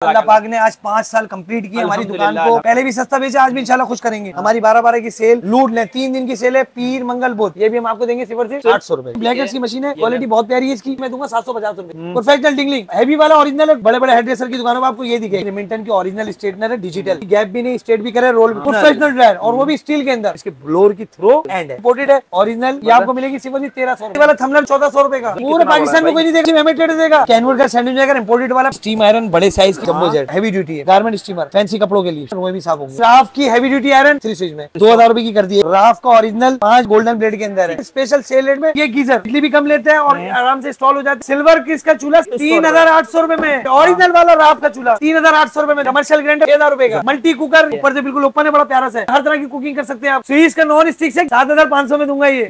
अल्लाह पाक ने आज 5 साल कंप्लीट किए हमारी दुकान को। पहले भी सस्ता बेचा, आज भी इंशाल्लाह खुश करेंगे। हमारी 12-12 की सेल लूट ले, 3 दिन की सेल है, पीर मंगल बुध। ये भी हम आपको देंगे सिर्फ 800 रुपए। ब्लैक की मशीन है, क्वालिटी बहुत प्यारी है इसकी, मैं दूंगा 750 रुपए। प्रोफेशनल डिंगलिंग हैवी वाला ओरिजिनल है। बड़े बड़े हेडड्रेसर की दुकानों में आपको ये दिखे रिमिंटन की ओरिजिनल स्ट्रेटनर है, डिजिटल गैप भी नहीं, स्ट्रेट भी करे, रोल प्रोफेशनल ड्रायर और वो भी स्टील के अंदर। इसके ब्लोर की थ्रो एंड है, इंपोर्टेड है, ओरिजिनल। ये आपको मिलेगी सिर्फ 1300 वाला थंबनेल 1400 रुपए का। पूरे पाकिस्तान में कोई नहीं देगा, इमिटेड देगा। कैनवुड का सैंडविच जाएगा, इंपोर्टेड वाला स्टीम आयरन बड़े साइज की जंबो जेट हैवी ड्यूटी है, गारमेंट स्टीमर फैंसी कपड़ों के लिए, वो भी साफ होंगे। राफ की हैवी ड्यूटी आयरन 3 स्विच में 2000 रुपए की कर दी है। राफ का ओरिजिनल 5 गोल्डन ब्लेड के अंदर है, स्पेशल सेल रेट में। ये गीजर बिजली भी कम लेते हैं और आराम से इंस्टॉल हो जाता है। सिल्वर की इसका चूल्हा 3800 रुपए में, ओरिजिनल वाला राफ का चूल्हा 3800 रुपए में। कमर्शियल ग्राइंडर 1000 रुपए का। मल्टी कुकर ऊपर से बिल्कुल ओपन है, बड़ा प्यारा सा है, हर तरह की कुकिंग कर सकते हैं आप। स्विच का नॉन स्टिक से 7500 में दूंगा ये।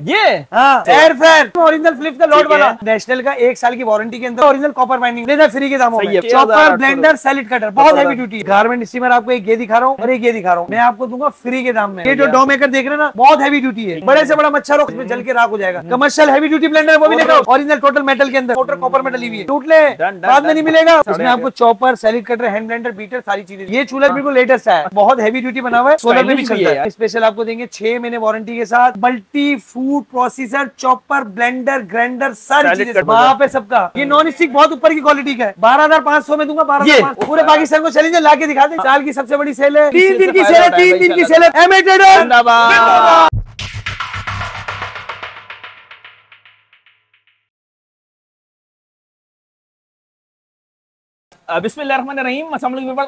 हाँ, air fan original flip the load वाला, नेशनल का 1 साल की वारंटी के अंदर, ओरिजिनल कॉपर बाइंडिंग फ्री के दामों में। चॉपर ब्लेंडर सैलेड कटर बहुत हैवी ड्यूटी। गारमेंट स्टीमर आपको एक ये दिखा रहा हूँ और एक ये दिखा रहा हूँ, मैं आपको दूंगा फ्री के दाम में। ये जो डो मेकर देख रहे हैं ना, बहुत हैवी ड्यूटी है, बड़े से बड़ा मच्छर हो इसमें जल के राख हो जाएगा। कमर्शियल हैवी ड्यूटी ब्लेंडर है, वो भी देखो ओरिजिनल टोटल मेटल के अंदर, मोटर कॉपर में डली हुई है, टूट ले बाद में नहीं मिलेगा। इसमें आपको chopper salad cutter hand blender beater सारी चीजें। ये चूल्हा बिल्कुल लेटेस्ट है, बहुत हैवी ड्यूटी बना हुआ है, सोलर में भी चलता है। स्पेशल आपको देंगे 6 महीने वारंटी के साथ, multi food processor chopper blender grinder सारी चीजें वहाँ पे सबका। ये नॉन स्टिक बहुत ऊपर की क्वालिटी का है, 12500 में दूंगा। 12,500 पूरे पाकिस्तान को चैलेंज ला के दिखा दे। साल की सबसे बड़ी सेल है, 3 दिन की सेल है, 3 दिन की सेल है। बिस्मिल्लाहिर्रहमानिर्रहीम।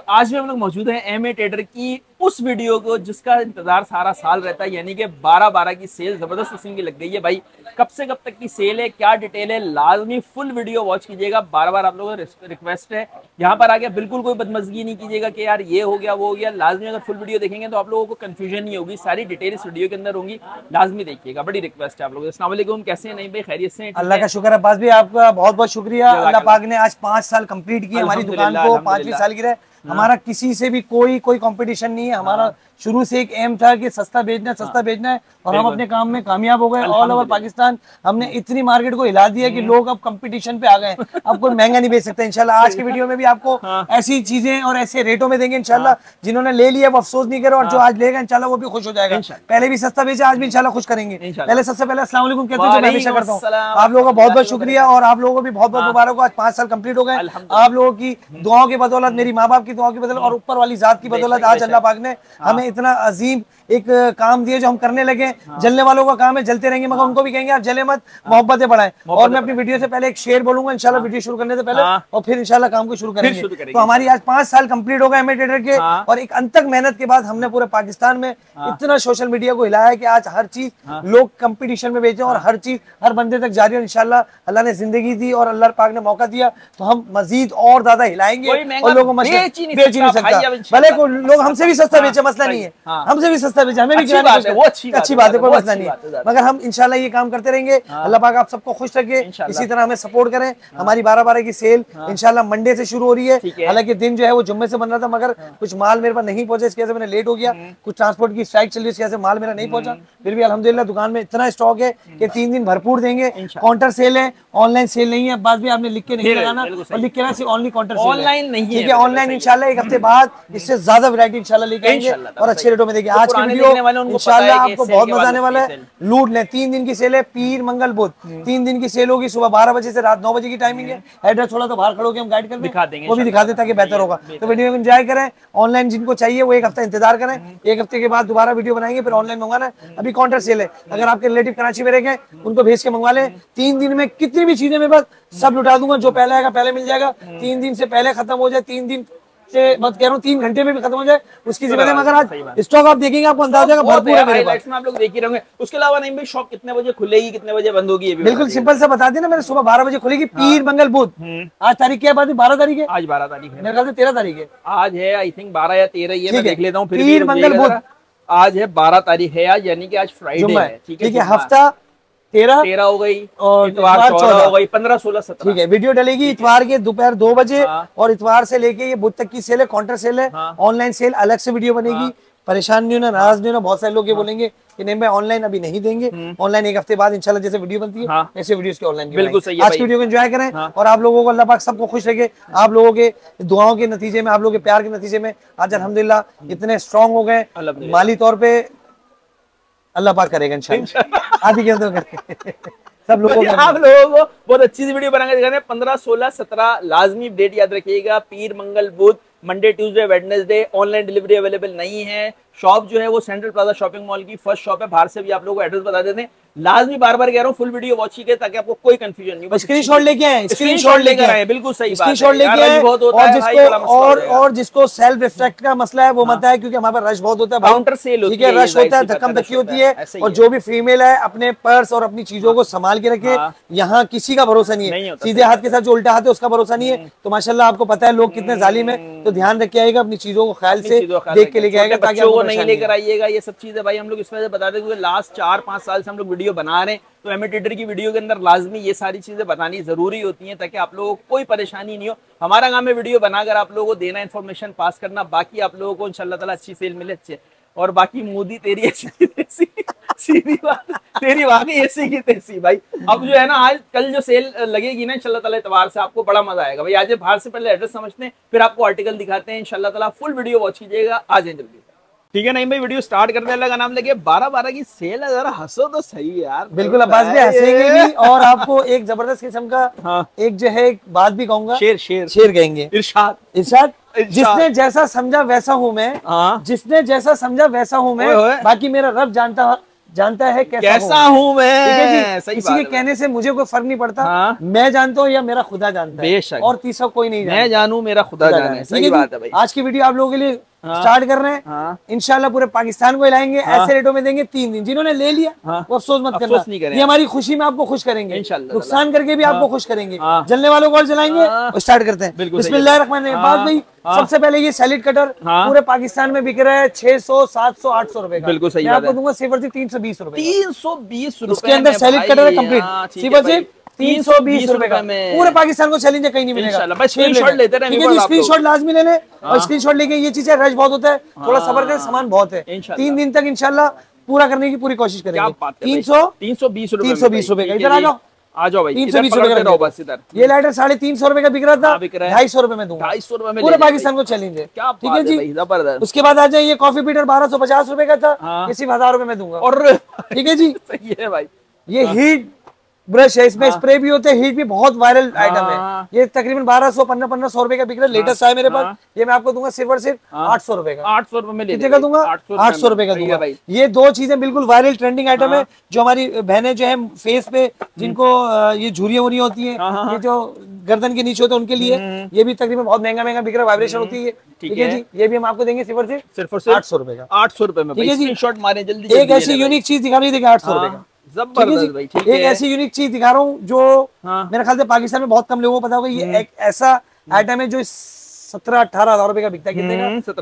आज भी हम लोग मौजूद हैं एमए ट्रेडर की उस वीडियो को जिसका इंतजार सारा साल रहता है, यानी कि 12-12 की सेल जबरदस्त किस्म की लग गई है भाई। कब से कब तक की सेल है, क्या डिटेल है, लाजमी फुल वीडियो वॉच कीजिएगा। बार-बार आप लोगों को रिक्वेस्ट है, यहाँ पर आके बिल्कुल कोई बदमजगी नहीं कीजिएगा कि यार ये हो गया वो हो गया। लाजमी अगर फुल वीडियो देखेंगे तो आप लोगों को कंफ्यूजन नहीं होगी, सारी डिटेल इस वीडियो के अंदर होंगी, लाजमी देखिएगा, बड़ी रिक्वेस्ट है आप लोगों को। अस्सलाम वालेकुम, कैसे हैं? नहीं भाई, खैरियत से? अल्लाह का शुक्र है अब्बास भाई, आपका बहुत बहुत शुक्रिया। अल्लाह पाक ने आज 5 साल कंप्लीट किए हमारी दुकान को, 5वीं सालगिरह। हमारा किसी से भी कोई कंपटीशन नहीं है। हमारा शुरू से एक एम था कि सस्ता बेचना है और हम अपने काम में कामयाब हो गए। ऑल ओवर पाकिस्तान हमने इतनी मार्केट को हिला दिया कि लोग अब कंपटीशन पे आ गए। अब कोई महंगा नहीं बेच सकता। इंशाल्लाह आज की वीडियो में भी आपको ऐसी चीजें और ऐसे रेटों में देंगे इंशाल्लाह। जिन्होंने ले लिया वो अफसोस नहीं करे, और जो आज लेगा इंशाल्लाह वो भी खुश हो जाएगा। पहले भी सस्ता बेचा, आज भी इंशाल्लाह खुश करेंगे। पहले सबसे पहले अस्सलाम वालेकुम कहते हैं, जो मैं हमेशा करता हूँ। आप लोगों का बहुत बहुत शुक्रिया और आप लोगों को भी बहुत बहुत मुबारक हो। आज 5 साल कंप्लीट हो गए। आप लोगों की दुआओं की बदौलत, मेरी माँ बाप की दुआओं की बदौलत और ऊपर वाली जात की बदौलत आज अल्लाह पाक ने हमें इतना अजीम एक काम दिया जो हम करने लगे। जलने वालों का काम है, जलते रहेंगे, मगर उनको भी कहेंगे आप जले मत, मोहब्बतें बढ़ाएं। और मैं अपनी वीडियो से पहले एक शेर बोलूंगा इंशाल्लाह, वीडियो शुरू करने से पहले, और फिर इंशाल्लाह काम को शुरू करेंगे। तो हमारी आज 5 साल कंप्लीट हो गए एमए ट्रेडर के, और एक अंतक मेहनत के बाद हमने पूरे पाकिस्तान में इतना सोशल मीडिया को हिलाया है कि आज हर चीज लोग कंपटीशन में बेचे और हर चीज हर बंदे तक जारी है। इंशाल्लाह अल्लाह ने जिंदगी दी और अल्लाह पाक ने मौका दिया तो हम मजीद और ज्यादा हिलाएंगे और लोगों को बेच ही नहीं सकता। भले लोग हमसे भी सस्ता बेचे, मसला नहीं है, हमसे भी सस्ता बेचे, हमें भी अच्छी बात है, कोई मसला नहीं है। मगर हम इंशाल्लाह ये काम करते रहेंगे। अल्लाह पाक आप सबको खुश रखे, इसी तरह हमें सपोर्ट करें। हमारी 12-12 की सेल इंशाल्लाह मंडे से शुरू हो रही है। हालांकि दिन जो है वो जुम्मे से बन रहा था, मगर कुछ माल मेरे पास नहीं पहुंचा, इसकी वजह से मैंने लेट हो गया। कुछ ट्रांसपोर्ट की स्ट्राइक चल रही है, इसकी वजह से माल मेरा नहीं पहुंचा। फिर भी अल्हम्दुलिल्लाह दुकान में इतना स्टॉक है कि 3 दिन भरपूर देंगे। काउंटर सेल है, ऑनलाइन सेल नहीं है। बात भी आपने लिख के नहीं लगाना, और लिख के ना सिर्फ ओनली काउंटर सेल, ऑनलाइन नहीं है। ठीक है, ऑनलाइन इंशाल्लाह 1 हफ्ते बाद इससे ज्यादा वैरायटी इंशाल्लाह लेके आएंगे और अच्छे रेटों में देंगे। आज की वीडियो इंशाल्लाह आपको बहुत मजा आने वाला है। लूट लें, 3 दिन की सेल है, पीर मंगल बुध 3 दिन की सेल होगी। सुबह 12 बजे से रात 9 बजे की टाइमिंग है। एड्रेस थोड़ा तो बाहर खड़े होकर हम गाइड कर देंगे, वो भी दिखा दें ताकि बेहतर होगा। तो वीडियो एंजॉय करें। ऑनलाइन जिनको चाहिए वो 1 हफ्ता इंतजार करें, 1 हफ्ते के बाद दोबारा वीडियो बनाएंगे, फिर ऑनलाइन मंगवाना है। अभी काउंटर सेल है, अगर आपके रिलेटिव कराची में रह गए उनको भेज के मंगवा लें। 3 दिन में कितनी भी चीजें मैं बस सब लुटा दूंगा, जो पहले आएगा पहले मिल जाएगा। 3 दिन से पहले खत्म हो जाए, 3 दिन से मत कह रहा हूँ 3 घंटे में भी खत्म हो जाए, उसकी जिम्मेदारी। मगर आज स्टॉक आप देखेंगे आपको अंदाजा होगा भरपूर है मेरे पास, आप लोग देख ही रहेंगे। उसके अलावा नहीं भाई, शॉप कितने बजे खुलेगी, कितने बजे बंद होगी? बिल्कुल सिंपल से बता देना, मैंने सुबह 12 बजे खुलेगी, पीर मंगल बुध। आज तारीख क्या बात है? 12 तारीख है। आज 12 तारीख है, मेरे ख्याल से 13 तारीख है। आज है आई थिंक 12 या 13 ही है, मैं देख लेता हूँ। पीर मंगल बुध आज है 12 तारीख है आज, यानी कि आज फ्राइडे है। ठीक है, हफ्ता 13 हो गई और इतवार 14 हो गई, 15, 16, 17। ठीक है, वीडियो डलेगी इतवार के दोपहर 2 बजे और इतवार से लेके ये बुध तक की सेल है, काउंटर सेल है। ऑनलाइन सेल अलग से वीडियो बनेगी। परेशान नहीं होना, नाराज नहीं होना। बहुत सारे लोग ये बोलेंगे कि नहीं भाई ऑनलाइन अभी नहीं देंगे, ऑनलाइन एक हफ्ते बाद इंशाल्लाह जैसे वीडियो बनती है ऐसे वीडियोस के ऑनलाइन बिल्कुल सही है। आज की वीडियो को एंजॉय करें और आप लोगों को अल्लाह पाक सबको खुश रखे। आप लोगों के दुआओं के नतीजे में, आप लोगों के प्यार के नतीजे में आज अल्हम्दुलिल्लाह इतने स्ट्रांग हो गए, माली तौर पे अल्लाह पाक करेगा इंशाल्लाह। आदि के अंदर करके सब लोगों को आप लोगों को बहुत अच्छी सी वीडियो बनाकर दिखाने 15, 16, 17 लाजमी डेट याद रखिएगा। पीर, मंगल, बुध, Monday, Tuesday, Wednesday. Online delivery available नहीं है। शॉप जो है वो सेंट्रल प्लाजा शॉपिंग मॉल की फर्स्ट शॉप है। बाहर से भी आप लोगों को एड्रेस बता देते हैं। लाजमी बार बार कह रहा हूँ फुल वीडियो वॉच कीजिए ताकि आपको कोई कंफ्यूजन नहीं हो। स्क्रीनशॉट लेके आए, स्क्रीनशॉट लेकर आए, बिल्कुल सही बात है। स्क्रीनशॉट लेके आए और जिसको सेल्फ रिस्पेक्ट का मसला है वो मत है, क्योंकि हमारे पास रश बहुत होता है, काउंटर सेल होती है, रश होता है, धक्कम धक्की होती है। और जो भी फीमेल है अपने पर्स और अपनी चीजों को संभाल के रखे। यहाँ किसी का भरोसा नहीं है, सीधे हाथ के साथ जो उल्टा हाथ है उसका भरोसा नहीं है। तो माशाल्लाह आपको पता है लोग कितने जालिम है, तो ध्यान रख के आएगा, अपनी चीजों को ख्याल से देख के लेके आएगा, ताकि आपको नहीं लेकर आइएगा। ये सब चीजें भाई हम लोग इस वजह से बता दें क्योंकि लास्ट 4-5 साल से हम लोग वीडियो बना रहे हैं, तो एमए ट्रेडर की वीडियो के अंदर लाजमी ये सारी चीजें बतानी जरूरी होती हैं ताकि आप लोगों को कोई परेशानी नहीं हो। हमारा काम है वीडियो बनाकर आप लोगों को देना, इन्फॉर्मेशन पास करना, बाकी आप लोगों को इंशाल्लाह ताला अच्छी सेल मिले अच्छे। और बाकी मोदी तेरी ऐसी तैसी, सीधी बात तेरी वाकई ऐसी की तैसी भाई। अब जो है ना आज कल जो सेल लगेगी ना इंशाल्लाह ताला इतवार से आपको बड़ा मजा आएगा भाई। आज बाहर से पहले एड्रेस समझते हैं, फिर आपको आर्टिकल दिखाते हैं इंशाल्लाह ताला। फुल वीडियो वॉच कीजिएगा, आ जाए जल्दी। ठीक है नहीं भाई, वीडियो स्टार्ट करने लगा नाम लेके 12-12 की सेल है, जरा हंसो तो सही यार। बिल्कुल अब्बास भी हंसेंगे भी, और आपको एक जबरदस्त किस्म का एक जो है एक बात भी कहूंगा, शेर कहेंगे, इरशाद। जिसने जैसा समझा वैसा हूँ मैं, जिसने जैसा समझा वैसा हूँ मैं, बाकी मेरा रब जानता है कैसा हूँ मैं। किसी के कहने से मुझे कोई फर्क नहीं पड़ता, मैं जानता हूँ या मेरा खुदा जानता है, और तीसरा कोई नहीं जानता। मैं जानूं मेरा खुदा जाने, सही बात है भाई। आज की वीडियो आप लोगों के लिए स्टार्ट कर रहे हैं, इंशाल्लाह पूरे पाकिस्तान को हिलाएंगे, ऐसे रेटों में देंगे 3 दिन। जिन्होंने ले लिया वो अफसोस मत करना, ये हमारी खुशी में आपको खुश करेंगे, नुकसान करके भी आपको खुश करेंगे। जलने वालों को जलाएंगे। स्टार्ट करते हैं, बिस्मिल्लाहिर्रहमानिर्रहीम। भाई सबसे पहले ये सैलिड कटर पूरे पाकिस्तान में बिक रहा है 600, 700, 800 रुपए का। बिल्कुल सही, मैं आपको दूंगा सिर्फ 320 रुपए। 320 रुपए उसके अंदर सैलिड कटर है कंप्लीट, सिर्फ 320 रुपए का। पूरे पाकिस्तान को चैलेंज है, कहीं नहीं मिलेगा। स्क्रीनशॉट लेते रहेंगे, स्क्रीनशॉट लाजमी ले लें और स्क्रीनशॉट लेके ये चीजें रश बहुत होता है, थोड़ा सब्र करें, सामान बहुत है। 3 दिन तक इंशाल्लाह पूरा करने की पूरी कोशिश करेंगे। 320 रुपए का। इधर आ जाओ भाई, 320 रुपए बस इधर। ये लाइटर 350 रुपए का बिक रहा था, 250 रुपए में दूंगा। 250 रुपए में पूरे पाकिस्तान को चैलेंज है। ठीक है जी, जबरदस्त। उसके बाद आ जाए ये कॉफी पीटर 1250 रुपए का था, सिर्फ 1000 रुपए में दूंगा। और ठीक है जी, सही है भाई। ये हीट ब्रश है, इसमें स्प्रे भी होते हैं, हीट भी बहुत वायरल आइटम है। ये तकरीबन 1200, 1500 रुपए का बिक रहा है। लेटेस्ट है मेरे पास, ये मैं आपको दूंगा सिर्फ और सिर्फ 800 रुपए का। 800 रुपए में कितने का दूंगा? 800 रुपए का दूंगा। ये 2 चीजें बिल्कुल वायरल ट्रेंडिंग आइटम है, जो हमारी बहनें जो है फेस पे जिनको ये झुर्रियां वुरियां होती है, ये जो गर्दन के नीचे होते हैं उनके लिए ये भी तकरीबन बहुत महंगा बिक रहा है, वाइब्रेशन होती है। ठीक है जी, ये भी हम आपको देंगे सिर्फ और सिर्फ 800 रुपए का। 800 रुपए में। ठीक है जी, शॉट मारे जल्दी। एक ऐसी यूनिक चीज दिखा रही है 800 रुपए का। जबरदस्त भाई। ठीक है, एक ऐसी यूनिक चीज दिखा रहा हूँ जो मेरे ख्याल से पाकिस्तान में बहुत कम लोगों को पता होगा। ये एक ऐसा आइटम है जो 17-18 हजार रुपए का बिकता है। कितने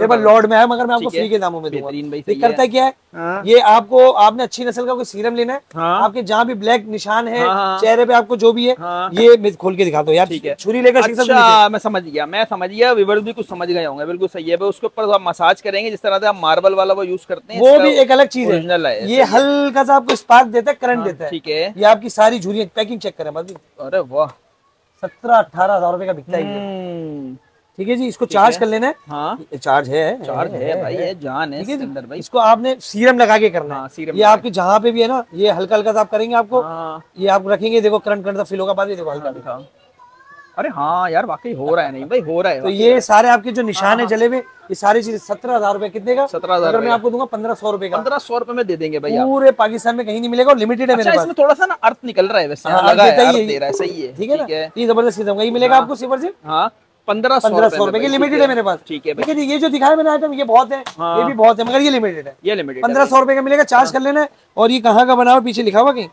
का? लॉर्ड में है, मगर मैं आपको फ्री के दामों में दूंगा। ये करता क्या है, ये आपने अच्छी नस्ल का कोई सीरम लेना है, आपके जहाँ भी ब्लैक निशान है चेहरे पे, आपको जो भी है, ये खोल के दिखा दो यार। ठीक है, छुरी लेकर। अच्छा, मैं समझ गया, व्यूअर्स भी कुछ समझ गए होंगे। बिल्कुल सही है, उसके ऊपर आप मसाज करेंगे जिस तरह से आप मार्बल वाला वो यूज करते हैं, वो भी एक अलग चीज है। ये हल्का सा आपको स्पार्क देता है, करंट देता है। ठीक है, ये आपकी सारी झुर्रियां, पैकिंग चेक करें बस। अरे वाह, 17-18 हजार रुपए का बिकता है। ठीक है जी, इसको चार्ज कर लेना है। चार्ज है भाई, ये जान है इसके अंदर भाई। इसको आपने सीरम लगा के करना है। ये आपके जहाँ पे भी है ना, ये हल्का हल्का सा आप करेंगे, आपको ये आप रखेंगे, देखो करंट फील होगा। बाद देखो हल्का दिखा। अरे हाँ यार, वाकई हो रहा है। नहीं भाई, हो रहा है। तो ये सारे आपके जो निशान है जले में, ये सारी चीजें 17,000 रुपए। कितने का? 17,000। मैं आपको दूंगा 1500 रुपए का। 1500 रुपए में दे देंगे भाई। पूरे पाकिस्तान में कहीं नहीं मिलेगा और लिमिटेड है मेरे पास। इसमें थोड़ा सा ना अर्थ निकल रहा है वैसे, लगा है, अर्थ दे रहा है। सही है, ठीक है। ये जबरदस्त किस्म का ये मिलेगा आपको सिर्फ और सिर्फ 1500 रुपए की लिमिटेड है मेरे पास। ठीक है, ये जो दिखाया मैंने आइटम, ये बहुत है, ये भी बहुत है, मगर ये लिमिटेड है। ये लिमिटेड 1500 रुपए का मिलेगा। चार्ज कर लेना है। और ये कहाँ का बना हुआ, पीछे लिखा हुआ कहीं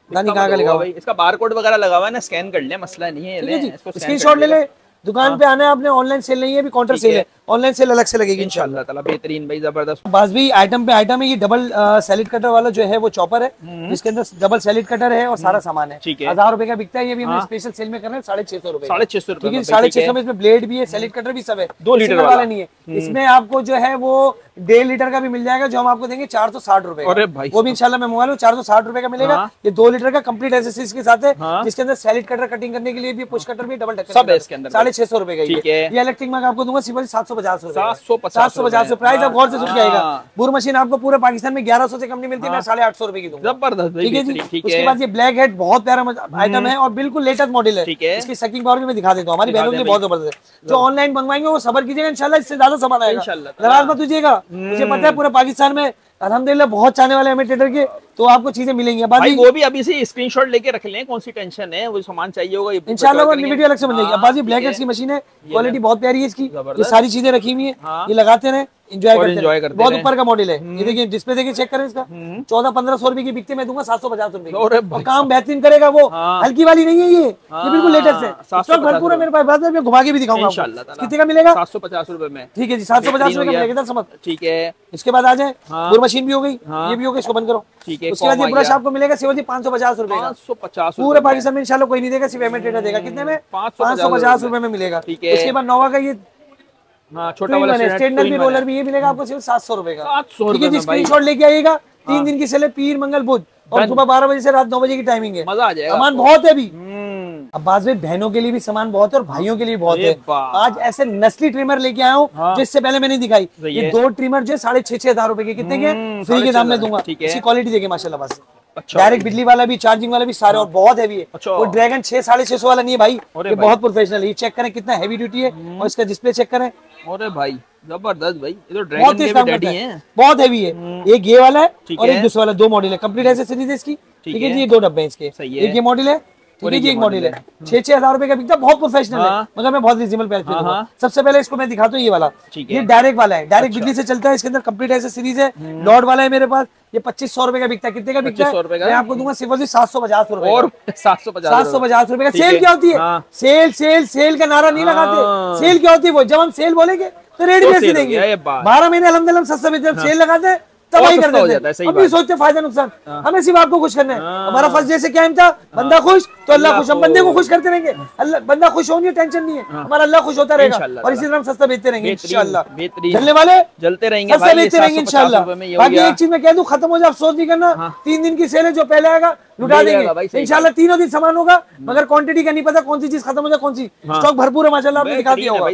नानी कहाँ का लिखा हुआ? इसका बारकोड वगैरह लगा हुआ है ना, स्कैन कर ले, मसला नहीं है। स्क्रीनशॉट ले ले। दुकान पे आना है आपने, ऑनलाइन सेल नहीं है, अभी काउंटर सेल है। ऑनलाइन सेल अलग से लगेगी इंशाल्लाह ताला। बेहतरीन भाई, जबरदस्त। बस भी आइटम पे आइटम है। ये डबल सैलिड कटर वाला जो है वो चॉपर है, जिसके अंदर डबल सैलिड कटर है और सारा सामान है। ठीक है। 1000 रुपए का बिकता है। ये भी हमने स्पेशल सेल में कर रहे हैं 650 रुपए। 650 ठीक है, रुपए। 650 में इसमें ब्लेड भी है, सैलिड कटर भी सब है। 2 लीटर वाला नहीं है इसमें। आपको जो है वो 1.5 लीटर का भी मिल जाएगा, जो हम आपको देंगे 460 रुपए। अरे भाई, वो भी इंशाल्लाह मैं मंगा लूं 460 रुपए का मिलेगा। ये 2 लीटर का कंप्लीट एसेसरीज के साथ है, जिसके अंदर सैलिड कटर कटिंग करने के लिए भी, पुश कटर भी, डबल ढक्कन सब है इसके अंदर। 650 रुपए का। ठीक है। ये इलेक्ट्रिक मग आपको दूंगा सिर्फ 750 रुपए। 750 प्राइस आप गौर से सुन के आएगा। बुर मशीन आपको पूरे पाकिस्तान में 1100 से कम नहीं मिलती, मैं 850 रुपए की दूंगा। जबरदस्त। ठीक है जी। उसके बाद ये ब्लैक हेड बहुत प्यारा आइटम है और बिल्कुल लेटेस्ट मॉडल है। इसकी सकिंग पावर भी मैं दिखा देता हूँ, हमारी बहनों के लिए बहुत जबरदस्त है। जो ऑनलाइन मंगवाएंगे वो सबर कीजिएगा, इंशाल्लाह इससे ज्यादा सामान आएगा। नाराज मत होइएगा, मुझे पता है पूरे पाकिस्तान में अल्हम्दुलिल्लाह बहुत चाहने वाले इमिटेटर के, तो आपको चीजें मिलेंगी। भाई वो भी अभी से स्क्रीनशॉट लेके रख लें, कौन सी टेंशन है, वो सामान चाहिए होगा इंशाल्लाह वो वीडियो अलग से बन जाएगी। अब्बासी ब्लैक हेड्स की मशीन है, क्वालिटी बहुत प्यारी है इसकी। ये सारी चीजें रखी हुई है, ये लगाते रहे, एंजॉय करते हैं। बहुत ऊपर का मॉडल है। ये देखिए डिस्प्ले देखिए, चेक करें इसका। 1400-1500 रुपए की बिकते, मैं दूंगा 750 रुपए। और काम बेहतरीन करेगा वो, हल्की वाली नहीं है ये बिल्कुल लेटेस्ट है। स्टॉक भरपूर है मेरे पास, मैं घुमा के भी दिखाऊंगा आपको। कितने का मिलेगा? 750 रुपए में। ठीक है जी, 750 रुपए का मिलेगा। समझ। ठीक है। इसके बाद आ जाए, बुर मशीन भी हो गई, ये भी हो गई, इसको बंद करो। ठीक है। उसके बाद ये ब्रश आपको मिलेगा सिर्फ 550 रुपए का। 550 पूरे पाकिस्तान में इंशाल्लाह कोई नहीं देगा, सिर्फ इमिटेटर देगा। कितने में? 550 रुपए में मिलेगा। उसके बाद नोवा का ये छोटा वाला स्ट्रेटनर भी, रोलर भी, ये मिलेगा आपको सिर्फ 700 रुपए का। 700 ठीक है जी, स्क्रीनशॉट लेके आइएगा। 3 दिन की सेल है, पीर मंगल बुध, और सुबह 12 बजे से रात 9 बजे की टाइमिंग है। मजा आ जाएगा। सामान बहुत है अभी। अब्बास भाई बहनों के लिए भी सामान बहुत है और भाइयों के लिए बहुत है। आज ऐसे नस्ली ट्रिमर लेके आया हूँ जो इससे पहले मैंने दिखाई। ये 2 ट्रिमर जो 6,500 रुपए के, कितने के? फ्री के दाम में दूंगा। इसकी क्वालिटी देखिए माशाल्लाह। बस डायरेक्ट बिजली वाला भी, चार्जिंग वाला भी, सारे, और बहुत हैवी है। वो ड्रैगन 600-650 वाला नहीं है भाई, ये बहुत प्रोफेशनल है। ये चेक करें कितना हैवी ड्यूटी है, और इसका डिस्प्ले चेक करें। अरे भाई जबरदस्त भाई, ये तो ड्रैगन के भी डैडी हैं। बहुत हैवी है। एक ये वाला है और एक दूसरा वाला, 2 मॉडल है। कंप्लीट एक्सेसरीज है इसकी। ठीक है जी, ये 2 डब्बे हैं इसके। एक ये मॉडल है, ठीक है जी, एक मॉडल है। 6,000 रुपए का बिकता, बहुत प्रोफेशनल है, मगर मैं बहुत रीजनेबल प्राइस पे दूंगा। सबसे पहले इसको मैं दिखाता हूँ, ये वाला, ये डायरेक्ट वाला है, डायरेक्ट बिजली से चलता है। इसके अंदर कंप्लीट एक्सेसरीज है। लॉर्ड वाला है मेरे पास, ये 2500 रुपए का बिकता है। कितने का बिकता है? मैं आपको दूंगा सिर्फ 750 रुपए। और 750 रुपए का। सेल क्या होती है? सेल सेल सेल का नारा नहीं लगाते। सेल क्या होती है? वो जब हम सेल बोलेंगे तो रेट भी ऐसे देंगे। 12 महीने अल्हम्दुलिल्लाह सस्ता बेचते, सेल लगाते हैं तबाही कर देते हैं। अभी सोचते फायदा नुकसान, हमें सिर्फ आपको खुश करना है। हमारा फर्स्ट जैसे क्या था, बंदा खुश तो अल्लाह खुश। हम बंदे को खुश करते रहेंगे, अल्लाह बंदा खुश होनी टेंशन नहीं है, हमारा अल्लाह खुश होता रहेगा। और इसी तरह हम सस्ता बेचते रहेंगे इंशाल्लाह। जलने वाले जलते रहेंगे, सस्ता बेचते रहेंगे इंशाल्लाह। बाकी एक चीज मैं कह दूं, खत्म हो जाए अफसोस नहीं करना। 3 दिन की सेल है, जो पहले आएगा लुटा देंगे इंशाल्लाह। 3 दिन सामान होगा, मगर क्वांटिटी का नहीं पता कौन सी चीज खत्म हो जाए, कौन सी। स्टॉक भरपूर है माशाल्लाह, आपने दिखा दिया होगा।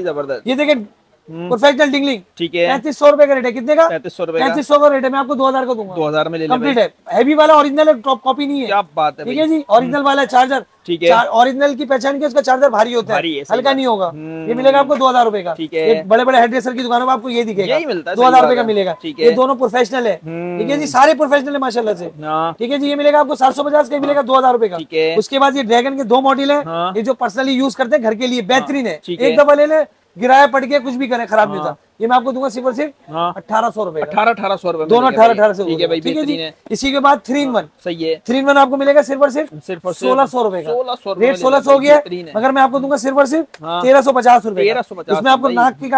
ये देखिए प्रोफेशनल डिंगलिंग, ठीक है, 3500 रुपए का रेट है। कितने का? 3500 का रेट है। मैं आपको 2000 का दूंगा। 2000 में ले लें। कंप्लीट है, हैवी वाला, ओरिजिनल टॉप कॉपी नहीं है। क्या बात है, ठीक है जी, ओरिजिनल वाला चार्जर। ठीक है, ओरिजिनल की पहचान की, उसका चार्जर भारी होता है, हल्का नहीं होगा। ये मिलेगा आपको 2000 रुपए का। ठीक है, बड़े बड़े हेयर ड्रेसर की दुकानों में आपको ये दिखेगा, 2000 रुपए का मिलेगा। ये दोनों प्रोफेशनल है। ठीक है जी, सारे प्रोफेशनल है माशाल्लाह से। ठीक है जी, ये मिलेगा आपको 750 का, मिलेगा 2000 रुपए का। उसके बाद ये ड्रैगन के 2 मॉडल है, ये जो पर्सनली यूज करते हैं घर के लिए, बेहतरीन है। एक दफा ले ले, गिराया पड़ गया, कुछ भी करे, खराब नहीं था। ये मैं आपको दूंगा सिर्फ 1800 रुपए। 1800 रुपए दोनों, 1800 ठीक है भाई, बेहतरीन है। इसी के बाद 3-in-1 सही है। 3-in-1 आपको मिलेगा सिर्फ 1600 रुपए का। रेट 1600 हो गया, मगर मैं आपको दूंगा सिर्फ 1350 रुपए। इसमें आपको नाक की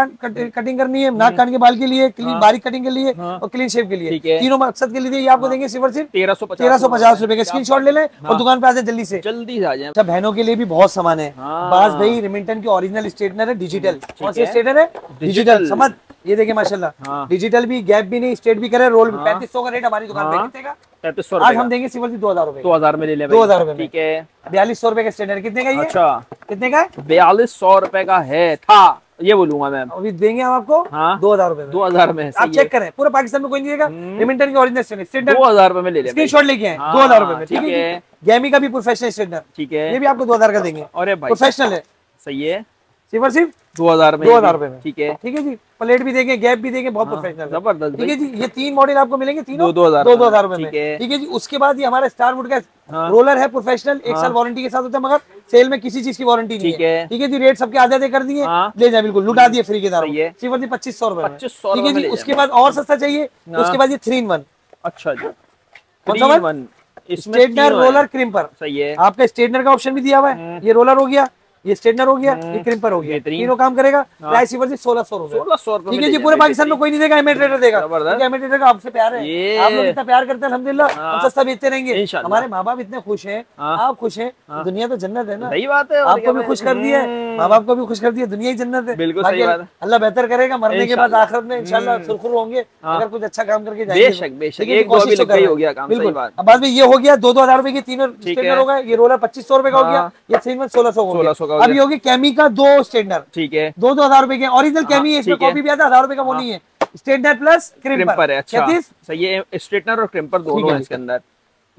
कटिंग करनी है, नाक कान के बाल के लिए, क्लीन बारीक कटिंग के लिए और क्लीन शेप के लिए, तीनों मकसद के लिए ये आपको देंगे सिर्फ 1350 रुपए का। स्क्रीनशॉट ले लें और दुकान पे आ जाए, जल्दी से आ जाए। अच्छा, बहनों के लिए भी बहुत सामान है। बास भाई रिमिंटन की ओरिजिनल स्ट्रेटनर है, डिजिटल। कौन सी स्ट्रेटनर है? डिजिटल। समझ, ये देखिए माशाल्लाह, डिजिटल भी, गैप भी नहीं, स्ट्रेट भी करे, रोल भी। 3500 का रेट हमारी दुकान पे। कितने का? 3500। आज हम देंगे सिर्फ 2000 रुपए। 2000 में ले ले, 2000 रुपए। ठीक है, 4200 रुपए का स्टैंडर्ड। कितने का ये? अच्छा, कितने का? 4200 रुपए का है, था ये बोलूंगा मैं। अभी देंगे हम आपको 2000 रुपए। 2000 में आप चेक करें, पूरे पाकिस्तान में कोई नहीं देगा। रिमिंटन की ओरिजिनल स्टैंडर्ड 2000 रुपए में ले ले, स्क्रीनशॉट लेके आए 2000 रुपए में। ठीक है, गैमी का भी प्रोफेशनल स्टैंडर्ड। ठीक है, ये भी आपको 2000 का देंगे। अरे भाई प्रोफेशनल है, सही है। सिर्फ 2000 में, 2000 रुपए में। ठीक है, ठीक है जी। प्लेट भी देंगे, गैप भी देंगे, बहुत प्रोफेशनल, जबरदस्त। ठीक है जी, ये 3 मॉडल आपको मिलेंगे, तीनों 2000 रुपए में। ठीक है जी। उसके बाद ये हमारा स्टारवुड का रोलर है, प्रोफेशनल, 1 साल वारंटी के साथ होता है, मगर सेल में किसी चीज की वारंटी नहीं है। ठीक है जी, रेट सबके आधे कर दिए, ले जाए, बिल्कुल लुटा दिए फ्री के दाम, सिर्फ 2500 रुपए। ठीक है जी। उसके बाद और सस्ता चाहिए, उसके बाद ये 3-in-1। अच्छा जी, 3-in-1 स्ट्रेटनर, रोलर, क्रिम्पर। सही है। आपका स्ट्रेटनर का ऑप्शन भी दिया हुआ है, ये रोलर हो गया, ये स्ट्रेटनर हो गया, ये क्रिम्पर हो गया, तीनों काम करेगा। प्राइस सिर्फ 1600 रुपए। 1600 रुपए ठीक है जी, पूरे पाकिस्तान में कोई नहीं देगा, एमए ट्रेडर देगा। एमए ट्रेडर का आपसे प्यार है, आप लोग इतना प्यार करते हैं, अल्हम्दुलिल्लाह हम सस्ता बेचते रहेंगे। हमारे माँ बाप इतने खुश हैं, आप खुश हैं, दुनिया तो जन्नत है ना। सही बात है, आपको भी खुश कर दिया, माँ बाप को भी खुश कर दिया, दुनिया ही जन्नत है। बिल्कुल सही बात है। अल्लाह बेहतर करेगा, मरने के बाद आखिरत में इंशाल्लाह सुरखुर होंगे अगर कुछ अच्छा काम करके जाएंगे। बेशक बेशक, एक दो भी लग गई हो गया काम। बिल्कुल। अब बाद में ये हो गया 2-2 हजार रुपए की तीनों स्ट्रेटनर हो गए। ये रोलर 2500 रुपए का हो गया, ये 1600 हो गया। अब ये होगी कैमी का 2 स्ट्रेटनर, ठीक है, 2-2 हजार रुपए के ओरिजिनल कैमी है, इसमें कॉपी भी आता है, 1000 रुपए का वो नहीं है। स्ट्रेटनर प्लस क्रिम्पर है। अच्छा, सही है, स्ट्रेटनर और क्रिम्पर दोनों है इसके अंदर।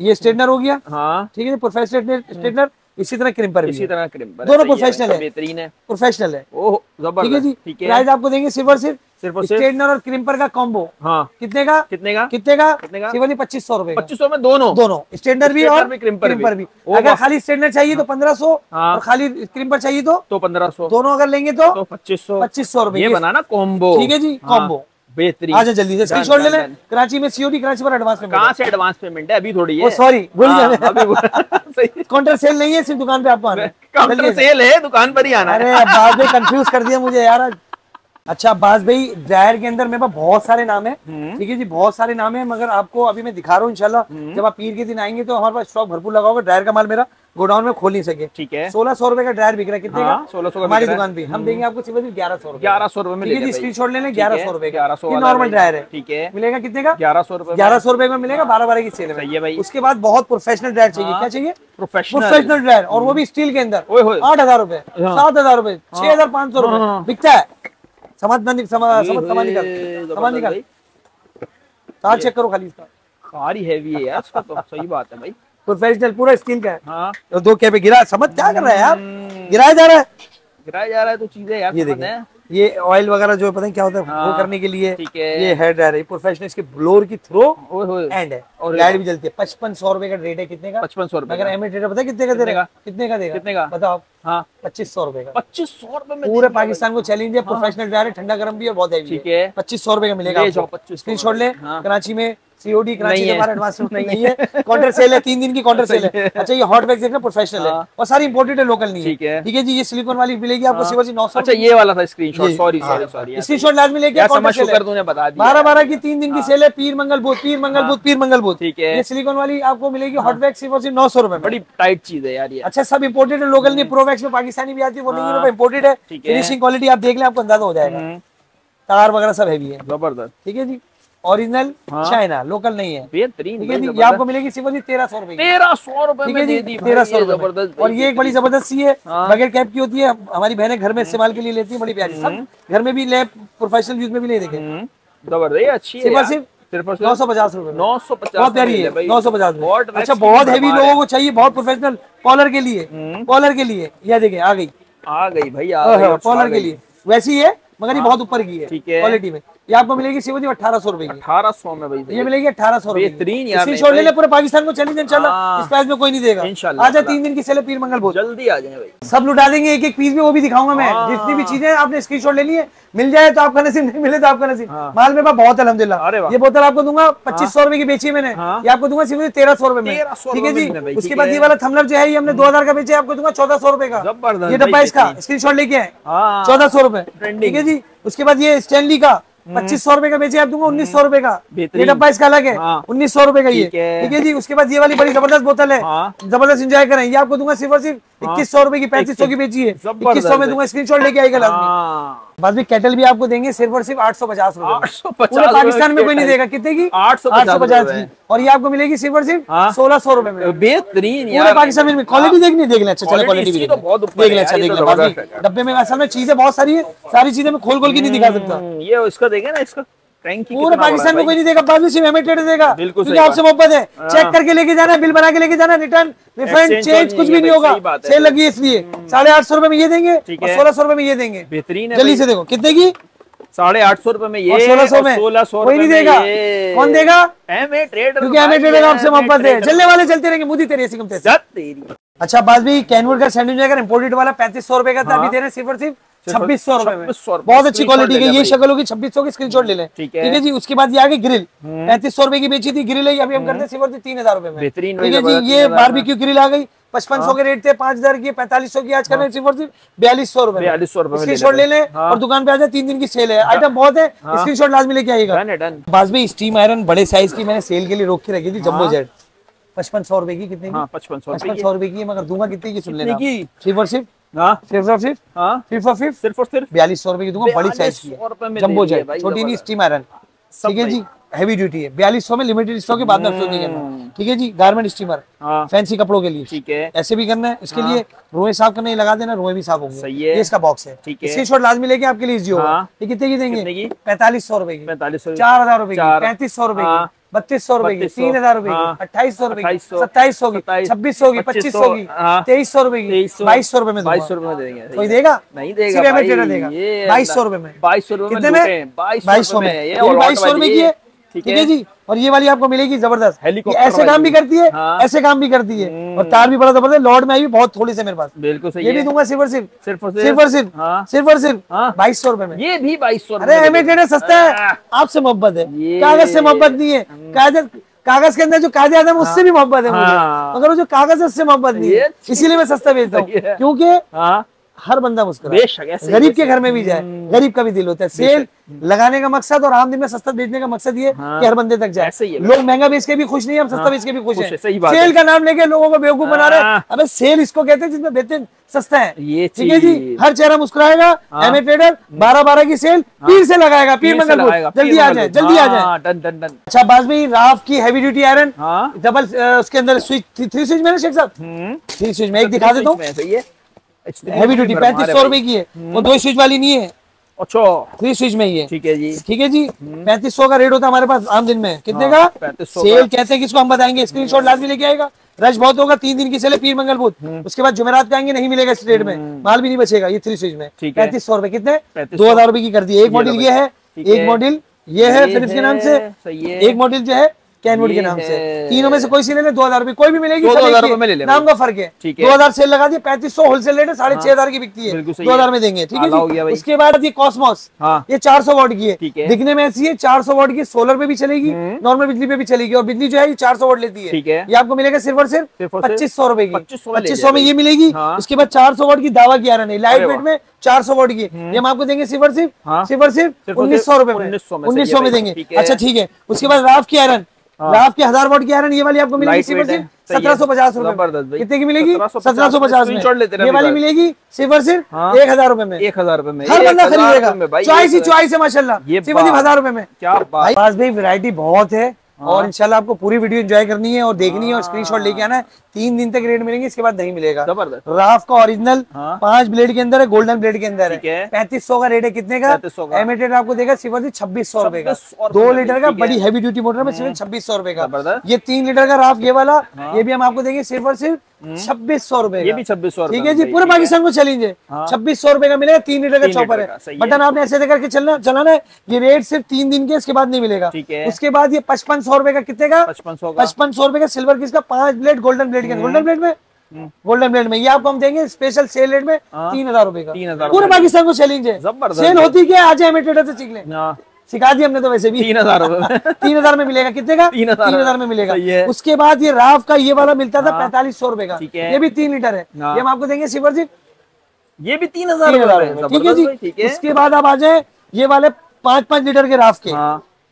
ये स्ट्रेटनर हो गया, हाँ ठीक है, प्रोफेशनल स्ट्रेटनर। इसी तरह क्रिम्पर भी, इसी तरह क्रिम्पर, दोनों प्रोफेशनल है, बेहतरीन है, प्रोफेशनल है। ओह जबरदस्त, ठीक है जी। ठीक है, प्राइस आपको देंगे सिर्फ और सिर्फ स्ट्रेटनर और क्रिम्पर का कॉम्बो। हाँ, कितने का? कितने का? कितने का? कितने का? सिर्फ 2500 रुपए। 2500 में दोनों स्ट्रेटनर भी और क्रिम्पर भी। अगर खाली स्ट्रेटनर चाहिए तो 1500 और खाली क्रिम्पर चाहिए तो 1500। दोनों अगर लेंगे तो 2500 रुपए। ये बनाना कॉम्बो, ठीक है जी, कॉम्बो बेहतरीन। आजा जल्दी से स्क्रीनशॉट ले लें। कराची में सीओडी, कराची पर एडवांस पेमेंट। कहाँ से एडवांस पेमेंट है? अभी थोड़ी है, सॉरी भूल गया, अभी काउंटर सेल नहीं है, सिर्फ दुकान पे आपको आना है। काउंटर सेल है, दुकान पर ही आना है। अरे अब्बास भाई कंफ्यूज कर दिया मुझे यार। अच्छा अब्बास भाई, ड्रायर के अंदर मेरे पास बहुत सारे नाम है, ठीक है जी, बहुत सारे नाम है, मगर आपको अभी मैं दिखा रहा हूँ इंशाल्लाह। जब आप पीर के दिन आएंगे तो हमारे पास स्टॉक भरपूर लगा होगा। ड्रायर का माल मेरा गोडाउन में खोल नहीं सके। ठीक है, 1600 रुपए का ड्रायर बिक रहा है। कितने का? 1600 का हमारी दुकान पे हम देंगे आपको सिर्फ 1100 रुपए। 1100 रुपए में स्क्रीनशॉट ले लें, 1100 रुपए का 1100 नॉर्मल ड्रायर है। ठीक है, मिलेगा कितने का? 1100 रुपए। 1100 रुपए में मिलेगा, 12 की सेल है। सही है भाई। उसके बाद बहुत प्रोफेशनल ड्रायर चाहिए। क्या चाहिए? प्रोफेशनल ड्रायर, और वो भी स्टील के अंदर। 8000 रुपए, 7000 रुपए, 6500 रुपए बिकता है। समझ निकल, तार चेक करो खाली इसका, भारी हैवी है यार इसका तो। सही बात है भाई, प्रोफेशनल पूरा स्टील का है। हाँ, तो 2 के पे गिरा, समझ क्या कर रहा है यार, गिराया जा रहा है, गिराया जा रहा है तो चीजें यार। ये देखिए, ये ऑयल वगैरह जो पता है क्या होता है, वो करने के लिए। ठीक है, ये हेड ड्रायर है, प्रोफेशनल, इसके ब्लोअर की थ्रो एंड है, और लाइट भी जलती है। 5500 रुपए का रेट है। कितने का? 5500 रुपए। अगर एमए ट्रेडर पता है कितने का देगा? कितने का देगा? कितने का बताओ? हाँ, 2500 रुपए का। 2500 रुपए में पूरे पाकिस्तान को चैलेंज है। प्रोफेशनल ड्रायर है, ठंडा गर्म भी और बहुत हैवी। ठीक है, 2500 रुपए का मिलेगा। स्क्रीनशॉट ले। कराची में सीओडी, कराची में हमारा एडवांस नहीं है, काउंटर सेल है, 3 दिन की काउंटर सेल है। अच्छा, ये हॉट वैक्स देखना, प्रोफेशनल है और सारी इंपोर्टेड है, लोकल नहीं है। ठीक है जी, ये सिलिकॉन वाली मिलेगी आपको सिर्फ 900। अच्छा, ये वाला था स्क्रीनशॉट, सॉरी स्क्रीनशॉट लाजमी लेके। समझ शुक्र तूने बता दिया। 12-12 की 3 दिन की सेल है। पीर मंगल बुध, पीर मंगल बुध, पीर मंगल बुध। ठीक है, ये सिलिकॉन वाली आपको मिलेगी हॉट वैक्स सिर्फ 900 रुपए में। बड़ी टाइट चीज है यार ये। अच्छा, सब इंपोर्टेड है, लोकल नहीं। प्रो वैक्स में पाकिस्तानी भी आती है, वो नहीं, इंपोर्टेड है। फिनिशिंग क्वालिटी आप देख लें, आपको अंदाजा हो जाएगा। तार वगैरह सब हैवी है, जबरदस्त। ठीक है जी, ओरिजिनल चाइना, लोकल नहीं है। बेहतरीन। ठीक है जी, ये आपको मिलेगी सिर्फ 1300 रुपए। 1300 रुपए में दे दी, 1300 रुपए। और ये एक बड़ी जबरदस्त सी है, बगैर कैप की होती है, हमारी बहनें घर में इस्तेमाल के लिए लेती है, बड़ी प्यारी। सब घर में भी ले, प्रोफेशनल यूज में भी ले। देखे, जबरदस्त, अच्छी है। सिर्फ 950 रुपए, 950, बहुत प्यारी है, 950 में। अच्छा, बहुत हैवी लोगों को चाहिए, बहुत प्रोफेशनल कॉलर के लिए, कॉलर के लिए। यह देखिए, आ गई भाई, कॉलर के लिए वैसी है, मगर ये बहुत ऊपर की है क्वालिटी में। ये आपको मिलेगी सिर्फ 1800 रुपए की। 1800 में भाई, ये मिलेगी 1800 रुपए। बेहतरीन यार, स्क्रीनशॉट ले ले, पूरे पाकिस्तान को चैलेंज इंशाल्लाह। इस प्राइस में कोई नहीं देगा इंशाल्लाह। आजा 3 दिन की सेल है, पीर मंगल बुध, जल्दी आ जाए भाई, सब लुटा देंगे। एक एक पीस भी वो भी दिखाऊंगा मैं। जितनी भी चीजें आपने स्क्रीनशॉट ले ली है, मिल जाए तो आपका नसीब, नहीं मिले तो आपका नसीब। माल मेरे पास बहुत है अल्हम्दुलिल्लाह। ये बोतल आपको दूंगा 2500 रुपए की बेची है मैंने, ये आपको दूंगा सिर्फ 1300 रुपए में। ठीक है जी। उसके बाद ये वाला थमलर जो है, ये हमने 2000 का बेचा, आपको दूंगा 1400 रुपए का। ये डब्बा इसका स्क्रीनशॉट लेके आए, 1400 रुपए। ठीक है जी। उसके बाद ये स्टैनली का 2500 रुपए का बेचे, आप दूंगा 1900 रुपए का। ये डब्बा इसका अलग है, 1900 रुपए का ये। ठीक है जी। उसके बाद ये वाली बड़ी जबरदस्त बोतल है, जबरदस्त एंजॉय करें। ये आपको दूंगा सिर्फ 2100 रुपए की, 3500 की बेची है, 2100 में दूंगा। स्क्रीनशॉट लेके आएगा लाजमी। बस भी केटल भी आपको देंगे सिर्फ और सिर्फ 850 रुपए। पूरे पाकिस्तान में कोई नहीं देगा। कितने की? 850 की। और ये आपको मिलेगी सिर्फ और सिर्फ 1600 रुपए में। बेहतरीन, पूरे पाकिस्तान में। क्वालिटी देखनी, देख लें। अच्छा, चलो क्वालिटी भी देख लें। अच्छा, देख लें। डब्बे में असल में चीजें बहुत सारी है, सारी चीजें मैं खोल खोल के नहीं दिखा सकता। ये इसका देखें ना, इसका पूरे पाकिस्तान में कोई नहीं देगा, बाद में सिर्फ एमए ट्रेडर देगा, क्योंकि आपसे मोहब्बत है। चेक करके लेके जाना, बिल बना के लेके जाना, रिटर्न रिफंड चेंज कुछ भी नहीं होगा। सेल लगी है इसलिए 850 रुपए में ये देंगे और 1600 रुपए में ये देंगे। बेहतरीन है। जल्दी से देखो, कितने की? 850 रुपए में ये, 1600 में 1600 कोई नहीं देगा। कौन देगा? एमए ट्रेडर, क्योंकि एमए ट्रेडर आपसे मोहब्बत है। चलने वाले चलते रहेंगे, मुझे तेरी ऐसी कमते से। अच्छा, बात भी कैनवुड का सैंडविच अगर इंपोर्टेड वाला 3500 रुपए का था, अभी दे रहे हैं सिर्फ और सिर्फ 2600 रुपए में। बहुत अच्छी क्वालिटी की ये शक्ल होगी। 2600 की स्क्रीनशॉट ले लें। ठीक है जी। उसके बाद ये आगे ग्रिल 3500 रुपए की बेची थी, ग्रिल है, अभी हम करते हैं सिर्फ 3000 रुपए में। ठीक है जी। ये बारबेक्यू ग्रिल आ गई, 5500 के रेट थे, 5000 की, 4500 की, आज कर रहे हैं सिर्फ 4200 रुपए। 4200 रुपए। स्क्रीनशॉट ले लें और दुकान पे आ जाए, 3 दिन की सेल है, आइटम बहुत है, स्क्रीनशॉट लाजमी लेके आइएगा। डन। बास भाई स्टीम आयरन बड़े साइज की मैंने सेल के लिए रोक के रखी थी, जंबो जेट 5500 रुपए की। कितने की? 5500 रुपए की, मगर दूंगा कितने की सुन लेना, सिर्फ और सिर्फ सिर्फ और सिर्फ 4200 रुपए की दूंगा, बड़ी साइज की जंबो जेट, छोटी नहीं, स्टीम आयरन, ठीक है जी, हैवी ड्यूटी है, 4200 में, लिमिटेड स्टॉक के बाद में अफसोस नहीं करना, ठीक है जी। गारमेंट स्टीमर फैंसी कपड़ों के लिए, ठीक है, ऐसे भी करना है, इसके लिए रोए साफ करने लगा देना, रोए भी साफ होंगे, ये इसका बॉक्स है, स्क्रीनशॉट लाजमी लेके आपके लिए इजी होगा। ये कितने की देंगे? 4500 रुपए की, 4000 रुपए की, 3500 रुपए की, 3200 रुपए की, 3000 रुपए की, 2800 रुपए की, 2700 की, 2600 की, 2500 की, 2300 रुपए की, 2200 रुपए में, 2200 रुपए में देंगे। कोई देगा? नहीं देगा, सिर्फ एमए ट्रेडर देगा 2200 रुपए में। 2200 रुपए कितने में? 2200 में, ये 2200 रुपए की है, ठीक है जी। और ये वाली आपको मिलेगी जबरदस्त, ऐसे काम भी करती है, ऐसे काम भी करती है, और तार भी बड़ा जबरदस्त, लॉर्ड में आई भी बहुत थोड़ी से मेरे पास, बिल्कुल सही, ये भी दूंगा सिर्फ और सिर्फ 2200 रुपए में, ये भी 2200। अरे एमए ट्रेडर सस्ता है, आपसे मोहब्बत है, कागज से मोहब्बत नहीं है, कागज के अंदर जो कायदे आते हैं उससे भी मोहब्बत है मुझे, मगर वो जो कागज है उससे मोहब्बत नहीं है, इसीलिए मैं सस्ता बेचता हूँ, क्योंकि हर बंदा मुस्कुराए, गरीब के घर में भी जाए, गरीब का भी दिल होता है। सेल लगाने का मकसद और आम दिन में सस्ता बेचने का मकसद ये कि हर बंदे तक जाए, लोग महंगा बेच के भी खुश नहीं है, हम सस्ता बेच के भी खुश हैं। सेल का नाम लेके लोगों को बेवकूफ बना रहे हैं, अबे सेल इसको कहते हैं जिसमें बेहतरीन सस्ता है, ठीक है जी। हर चेहरा मुस्कुराएगा, एमए ट्रेडर 12-12 की सेल पीर से लगाएगा, पीर मंगलपुर, जल्दी आ जाए, जल्दी आ जाए। अच्छा बास भाई, राफ की हैवी ड्यूटी आयरन डबल, उसके अंदर स्विच 3 स्विच में, शेख साहब 3 स्विच में, एक दिखा देता हूँ, हैवी ड्यूटी 3500 रुपए की है, वो 2 स्विच वाली नहीं है, अच्छा 3 स्विच में ही है, ठीक है जी, ठीक है जी। 3500 का रेट होता है हमारे पास आम दिन में, कितने का? 3500 सेल कहते हैं, किसको हम बताएंगे, स्क्रीनशॉट लाजमी लेके आएगा, रश बहुत होगा, 3 दिन की सेल है, पीर मंगल बुध, उसके बाद जुमेरात का आएंगे, नहीं मिलेगा इस रेट में, माल भी नहीं बचेगा। ये 3 स्विच में 3500 रुपए, कितने? 2000 रुपए की कर दी। एक मॉडल ये है, एक मॉडल ये है फिलिप्स के नाम से, एक मॉडल जो है कैनवुड के नाम से, तीनों में से कोई सी ले ले, 2000 रुपए कोई भी मिलेगी, 2000 रुपए में ले ले, नाम का फर्क है, 2000 सेल लगा दिए, 3500 होलसेल रेट है, 6500 की बिकती है, 2000 में देंगे, ठीक है जी। उसके बाद ये कॉस्मोस, ये 400 वाट की है, दिखने में ऐसी है, 400 वाट की, सोलर पे भी चलेगी, नॉर्मल बिजली पे भी चलेगी, और बिजली जो है 400 वाट लेती है, ये आपको मिलेगा सिर्फ और सिर्फ 2500 रुपए की, 2500 में ये मिलेगी। उसके बाद 400 वाट की दावा की आयरन है, लाइट वेट में 400 वाट की, ये हम आपको देंगे सिर्फ और सिर्फ 1900 रुपए में, 1900 में देंगे। अच्छा ठीक है। उसके बाद राफ की आयरन, राफ की 1000 वाट की आयरन, ये वाली आपको मिलेगी सिर्फ 1750 रुपए। कितने की मिलेगी? 1750 में। ये वाली मिलेगी सिर्फ और सिर्फ 1000 रुपए में, 1000 रुपए में, हर बंदा खरीदेगा, चॉइस ही चॉइस है माशाल्लाह, सिर्फ 1000 रुपए में। क्या बात भाई, वैरायटी बहुत है, और इंशाल्लाह आपको पूरी वीडियो एंजॉय करनी है और देखनी है और स्क्रीनशॉट लेके आना है। 3 दिन तक रेट मिलेंगे, इसके बाद नहीं मिलेगा। राफ का ओरिजिनल 5 ब्लेड के अंदर है, गोल्डन ब्लेड के अंदर है, 3500 का रेट है। कितने का? एमिटेड आपको देगा सिर्फ 2600 रुपए का, 2 लीटर का बड़ी हैवी ड्यूटी मोटर में सिर्फ 2600 रुपए का। ये 3 लीटर का राफ ये वाला, ये भी हम आपको देंगे सिर्फ और सिर्फ 2600 रुपए, ये भी 2600, ठीक है जी। पूरे पाकिस्तान को चैलेंज है, 2600 रुपए का मिलेगा, 3 लीटर का चॉपर है। बटन आपने ऐसे करके चलाना है। ये रेट सिर्फ 3 दिन के, इसके बाद नहीं मिलेगा। उसके बाद ये 5500 रुपए का, कितने का? 5500 रुपए का सिल्वर किसका, 5 ब्लेड गोल्डन ब्लेड के, गोल्डन ब्लेड में, गोल्डन ब्लेड में ये आपको हम देंगे स्पेशल सेल रेट में 3000 रुपए का। पूरे पाकिस्तान को चैलेंज है, सेल होती क्या, आज एमिटेड से सीख लें, सिखा दिया हमने तो वैसे भी। 3000 में मिलेगा, कितने का? 3000 में मिलेगा। उसके बाद ये राफ का ये वाला मिलता था 4500 रुपए का, ये भी 3 लीटर है, ये हम आपको देंगे सिर्फ ये भी 3000, ठीक है जी। उसके बाद आप आ जाए ये वाले 5-5 लीटर के राफ के,